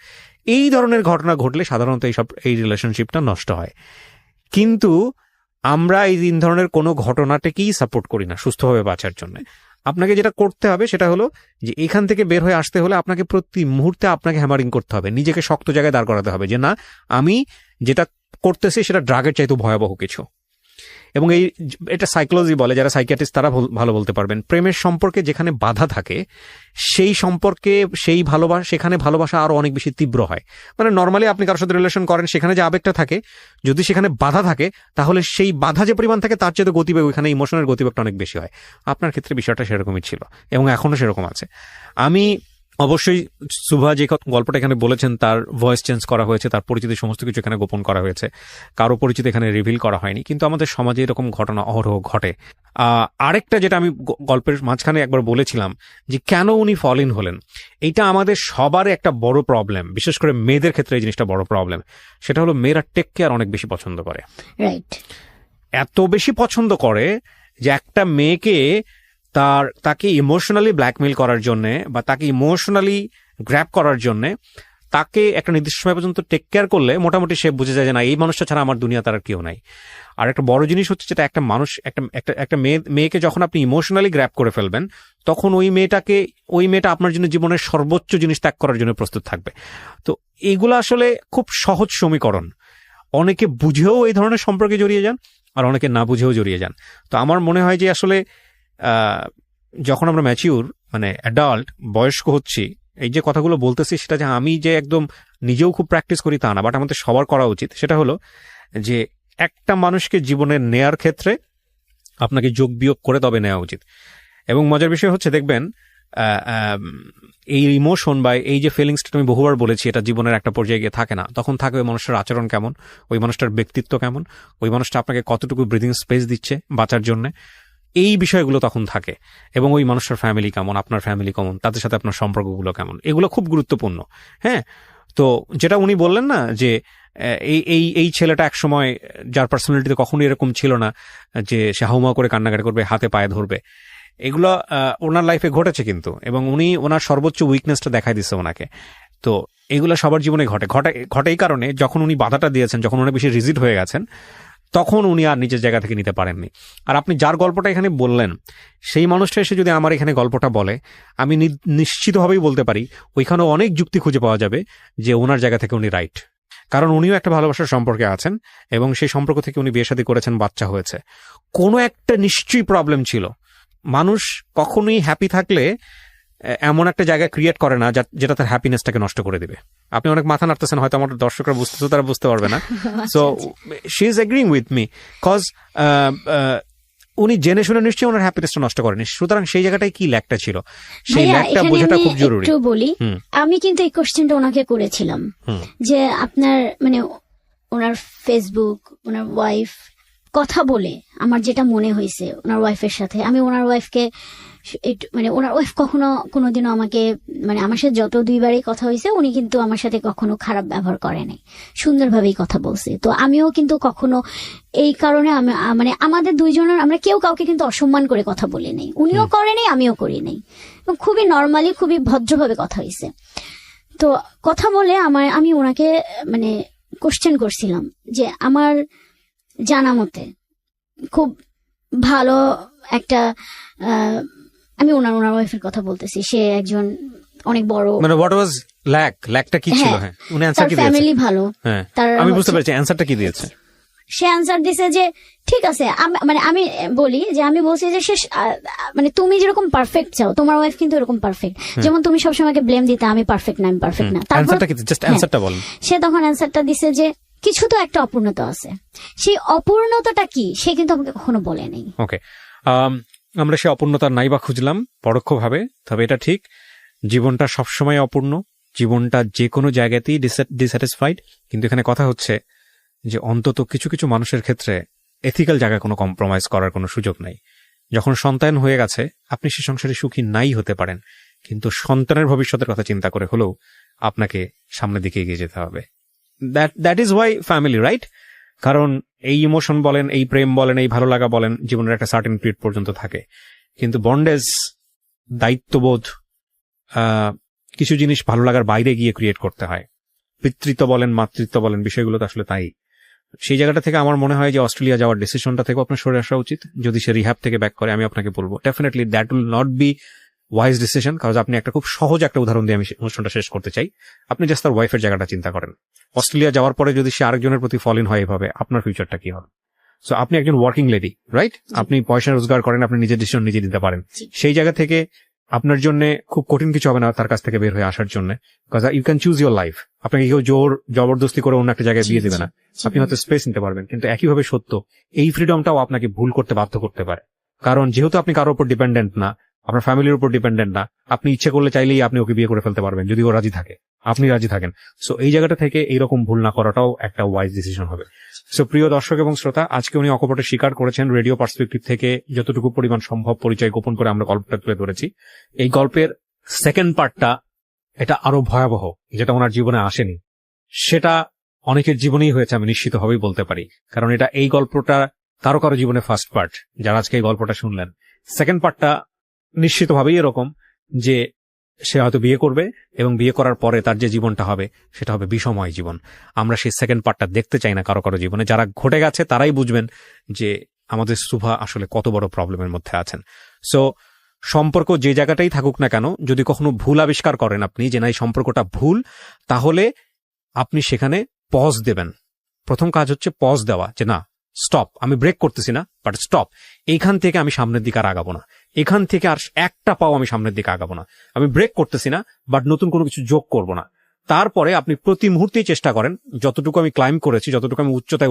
এই ধরনের ঘটনা ঘটলে সাধারণত এই রিলেশনশিপটা নষ্ট হয়। কিন্তু আমরা এই তিন ধরনের কোনো ঘটনাটাকেই সাপোর্ট করি না সুস্থভাবে বাঁচার জন্য। আপনাকে যেটা করতে হবে সেটা হলো যে এখান থেকে বের হয়ে আসতে হলে আপনাকে প্রতি মুহূর্তে আপনাকে হ্যামারিং করতে হবে, নিজেকে শক্ত জায়গায় দাঁড় করাতে হবে যে না, আমি যেটা করতেছি সেটা ড্রাগের চাইতে ভয়াবহ কিছু। এবং এটা সাইকোলজি বলে, যারা সাইকিয়াট্রিস্ট তারা ভালো বলতে পারবেন। প্রেমের সম্পর্কে যেখানে বাধা থাকে সেই সম্পর্কে সেখানে ভালোবাসা আরো অনেক বেশি তীব্র হয়। মানে নর্মালি আপনি কারোর সাথে রিলেশন করেন, সেখানে যে আবেগটা থাকে, যদি সেখানে বাধা থাকে তাহলে সেই বাধা যে পরিমাণ থাকে তার চেয়ে গতিবেগ, ওইখানে ইমোশনের গতিবেগটা অনেক বেশি হয়। আপনার ক্ষেত্রে বিষয়টা সেরকমই ছিল এবং এখনো সেরকম আছে। আমি অবশ্যই সুভা যে গল্পটা এখানে বলেছেন তার ভয়েস চেঞ্জ করা হয়েছে, তার পরিচিতি সমস্ত কিছু এখানে গোপন করা হয়েছে, কারো পরিচিতি এখানে রিভিল করা হয়নি, কিন্তু আমাদের সমাজে এরকম ঘটনা অহরহ ঘটে। আরেকটা যেটা আমি গল্পের মাঝখানে একবার বলেছিলাম যে কেন উনি ফল ইন হলেন, এইটা আমাদের সবার একটা বড় প্রবলেম, বিশেষ করে মেয়েদের ক্ষেত্রে এই জিনিসটা বড় প্রবলেম। সেটা হলো মেয়েরা টেক কেয়ার অনেক বেশি পছন্দ করে, রাইট? এত বেশি পছন্দ করে যে একটা মেয়েকে তাকে ইমোশনালি ব্ল্যাকমেইল করার জন্য বা তাকে ইমোশনালি গ্র্যাব করার জন্য তাকে একটা নির্দিষ্ট সময় পর্যন্ত টেক কেয়ার করলে মোটামুটি সে বুঝে যায় যে না, এই মানুষটা ছাড়া আমার দুনিয়া তার আর কেউ নাই। আর একটা বড় জিনিস হচ্ছে যেটা একটা মানুষ একটা মেয়েকে যখন আপনি ইমোশনালি গ্র্যাব করে ফেলবেন, তখন ওই মেয়েটা আপনার জন্য জীবনের সর্বোচ্চ জিনিস ত্যাগ করার জন্য প্রস্তুত থাকবে। তো এগুলো আসলে খুব সহজ সমীকরণ। অনেকে বুঝেও এই ধরনের সম্পর্কে জড়িয়ে যান, আর অনেকে না বুঝেও জড়িয়ে যান। তো আমার মনে হয় যে আসলে যখন আমরা ম্যাচিউর মানে অ্যাডাল্ট বয়স্ক হচ্ছি, এই যে কথাগুলো বলতেছি সেটা যে আমি যে একদম নিজেও খুব প্র্যাকটিস করি তা না, বাট আমাদের সবার করা উচিত। সেটা হলো যে একটা মানুষকে জীবনে নেয়ার ক্ষেত্রে আপনাকে যোগ বিয়োগ করে তবে নেওয়া উচিত। এবং মজার বিষয় হচ্ছে দেখবেন এই ইমোশন বা এই যে ফিলিংসটা আমি বহুবার বলেছি, এটা জীবনের একটা পর্যায়ে গিয়ে থাকে না। তখন থাকে ওই মানুষটার আচরণ কেমন, ওই মানুষটার ব্যক্তিত্ব কেমন, ওই মানুষটা আপনাকে কতটুকু ব্রিদিং স্পেস দিচ্ছে বাঁচার জন্য, এই বিষয়গুলো তখন থাকে। এবং ওই মানুষটার ফ্যামিলি কেমন, আপনার ফ্যামিলি কেমন, তাদের সাথে আপনার সম্পর্কগুলো কেমন, এগুলো খুব গুরুত্বপূর্ণ। হ্যাঁ, তো যেটা উনি বললেন না যে এই ছেলেটা একসময় যার পার্সোনালিটিতে কখনোই এরকম ছিল না যে সে হাউমাউ করে কান্নাকাটি করবে, হাতে পায়ে ধরবে, এগুলো ওনার লাইফে ঘটেছে কিন্তু, এবং উনি ওনার সর্বোচ্চ উইকনেসটা দেখাই দিচ্ছে ওনাকে। তো এগুলো সবার জীবনে ঘটে এই কারণে যখন উনি বাধাটা দিয়েছেন, যখন উনি বেশি রিজিড হয়ে গেছেন, তখন উনি আর নিজের জায়গা থেকে নিতে পারেননি। আর আপনি যার গল্পটা এখানে বললেন, সেই মানুষটা এসে যদি আমার এখানে গল্পটা বলে, আমি নিশ্চিতভাবেই বলতে পারি ওইখানেও অনেক যুক্তি খুঁজে পাওয়া যাবে যে ওনার জায়গা থেকে উনি রাইট। কারণ উনিও একটা ভালোবাসার সম্পর্কে আছেন এবং সেই সম্পর্ক থেকে উনি বিয়ে শাদী করেছেন, বাচ্চা হয়েছে, কোনো একটা নিশ্চয়ই প্রবলেম ছিল। মানুষ কখনোই হ্যাপি থাকলে এমন একটা জায়গা ক্রিয়েট করে না যেটা তার হ্যাপিনেসটাকে নষ্ট করে দিবে। আপনি অনেক মাথা নাড়তেছেন, হয়তো আমার দর্শকরা বুঝতেছে, তারা বুঝতে পারবে না। So she is agreeing with me, cause উনি জেনে শুনে নিশ্চয়ই ওনার হ্যাপিনেসটা নষ্ট করেনি। সুতরাং সেই জায়গাটায় কি ল্যাকটা ছিল, সেই ল্যাকটা বোঝাটা খুব জরুরি। একটু বলি, আমি কিন্তু এই কোশ্চেনটা ওনাকে করেছিলাম যে আপনার মানে ওনার ফেসবুক, ওনার ওয়াইফ কথা বলে আমার যেটা মনে হয়েছে ওনার ওয়াইফের সাথে, আমি ওনার ওয়াইফকে মানে ওনার ওয়াইফ কখনো কোনোদিনও আমাকে মানে আমার সাথে যত দুইবারই কথা হয়েছে উনি কিন্তু আমার সাথে কখনো খারাপ ব্যবহার করে নাই, সুন্দরভাবেই কথা বলছে। তো আমিও কিন্তু কখনো এই কারণে মানে আমাদের দুইজনের আমরা কেউ কাউকে কিন্তু অসম্মান করে কথা বলি নাই, উনিও করে নাই আমিও করি নাই, খুবই নর্মালি খুবই ভদ্রভাবে কথা হয়েছে। তো কথা বলে আমি ওনাকে মানে কোশ্চেন করছিলাম যে আমার জানা মতে খুব ভালো একটা আমি ওনার ওয়াইফের কথা বলতেছি, সে একজন অনেক বড়, মানে হোয়াট ওয়াজ ল্যাকটা কি ছিল? হ্যাঁ, উনি অ্যানসার কি দিয়েছে? ফ্যামিলি ভালো। হ্যাঁ, আমি বুঝতে পেরেছি অ্যানসারটা কি দিয়েছে। সে অ্যানসার দিছে যে ঠিক আছে, মানে আমি বলি যে আমি বলছি যে সে মানে তুমি যেরকম পারফেক্ট চাও তোমার ওয়াইফ কিন্তু এরকম পারফেক্ট, যেমন তুমি সবসময় আমাকে ব্লেম দিতে আমি পারফেক্ট না, আমি পারফেক্ট না। তারপর সে তখন অ্যানসারটা দিছে যে কিছু তো একটা অপূর্ণতা আছে, সেই অপূর্ণতাটা কি সে কিন্তু আমাকে কখনো বলে নেই। ওকে, আমরা সে অপূর্ণতা নাই বা খুঁজলাম পরোক্ষভাবে, তবে এটা ঠিক জীবনটা সবসময় অপূর্ণ, জীবনটা যে কোনো জায়গাতেই ডিস্যাটিসফাইড। কিন্তু এখানে কথা হচ্ছে যে অন্তত কিছু কিছু মানুষের ক্ষেত্রে এথিক্যাল জায়গায় কোনো কম্প্রোমাইজ করার কোনো সুযোগ নাই। যখন সন্তান হয়ে গেছে আপনি সে সংসারে সুখী নাই হতে পারেন, কিন্তু সন্তানের ভবিষ্যতের কথা চিন্তা করে হলেও আপনাকে সামনের দিকে এগিয়ে যেতে হবে। That is Y family, right? কারণ এই ইমোশন বলেন, এই প্রেম বলেন, এই ভালো লাগা বলেন, জীবনের একটা সার্টেন পিরিয়ড পর্যন্ত থাকে। কিন্তু বন্ডেজ, দায়িত্ববোধ, কিছু জিনিস ভালো লাগার বাইরে গিয়ে ক্রিয়েট করতে হয়। পিতৃত্ব বলেন, মাতৃত্ব বলেন, বিষয়গুলো তো আসলে তাই। সেই জায়গাটা থেকে আমার মনে হয় যে অস্ট্রেলিয়া যাওয়ার ডিসিশনটা থেকে আপনার সরে আসা উচিত। যদি সে রিহ্যাব থেকে ব্যাক করে, আমি আপনাকে বলবো definitely that will not be wise decision. কারণ আপনি একটা খুব সহজ একটা উদাহরণ দিয়ে আমি অনুষ্ঠানটা শেষ করতে চাই। আপনি জাস্ট তার ওয়াইফের জায়গাটা চিন্তা করেন। অস্ট্রেলিয়া যাওয়ার পরে যদি সে আরেকজনের প্রতি ফল ইন হয় এভাবে, আপনার ফিউচারটা কি হবে? সো আপনি একজন ওয়ার্কিং লেডি, রাইট? আপনি পয়সা রোজগার করেন, আপনি নিজের ডিসিশন নিজে দিতে পারেন। সেই জায়গা থেকে আপনার জন্য খুব কঠিন কিছু হবে না তার কাছ থেকে বের হয়ে আসার জন্য। Because you can choose your life. আপনাকে কেউ জবরদস্তি করে অন্য একটা জায়গায় দিয়ে দেবে না। আপনি হয়তো স্পেস নিতে পারবেন, কিন্তু একইভাবে সত্য এই ফ্রিডমটাও আপনাকে ভুল করতে বাধ্য করতে পারে। কারণ যেহেতু আপনি কারোর উপর ডিপেন্ডেন্ট না, আপনার ফ্যামিলির উপর ডিপেন্ডেন্ট না, আপনি ইচ্ছে করলে চাইলেই আপনি ওকে বিয়ে করে ফেলতে পারবেন যদি ও রাজি থাকে, আপনি রাজি থাকেন। সো এই জায়গাটা থেকে এইরকম ভুল না করাটাও একটা ওয়াইজ ডিসিশন হবে। সো প্রিয় দর্শক এবং শ্রোতা, আজকে উনি অকপটে স্বীকার করেছেন রেডিও পার্সপেক্টিভ থেকে যতটুকু পরিমাণ সম্ভব পরিচয় গোপন করে আমরা গল্পটা তুলে ধরেছি। এই গল্পের সেকেন্ড পার্টটা এটা আরো ভয়াবহ, যেটা ওনার জীবনে আসেনি, সেটা অনেকের জীবনেই হয়েছে, আমি নিশ্চিতভাবেই বলতে পারি। কারণ এটা এই গল্পটা কারো কারো জীবনে ফার্স্ট পার্ট, যারা আজকে এই গল্পটা শুনলেন। সেকেন্ড পার্টটা নিশ্চিতভাবেই এরকম যে সে হয়তো বিয়ে করবে এবং বিয়ে করার পরে তার যে জীবনটা হবে সেটা হবে বিষময় জীবন। আমরা সেই সেকেন্ড পার্টটা দেখতে চাই না কারো কারো জীবনে। যারা ঘটে গেছে তারাই বুঝবেন যে আমাদের সুভা আসলে কত বড় প্রবলেমের মধ্যে আছেন। সো সম্পর্ক যে জায়গাটাই থাকুক না কেন, যদি কখনো ভুল আবিষ্কার করেন আপনি যে না এই সম্পর্কটা ভুল, তাহলে আপনি সেখানে পজ দেবেন। প্রথম কাজ হচ্ছে পজ দেওয়া, যে না স্টপ, আমি ব্রেক করতেছি না, বাট স্টপ, এইখান থেকে আমি সামনের দিকে আর আগাবো না, এখান থেকে আর একটা পাও আমি সামনের দিকে আগাবো না। আমি ব্রেক করতেছি না, বাট নতুন কোনো কিছু যোগ করবো না। তারপরে আপনি প্রতি মুহূর্তেই চেষ্টা করেন যতটুকু আমি ক্লাইম্ব করেছি, যতটুকু আমি উচ্চতায়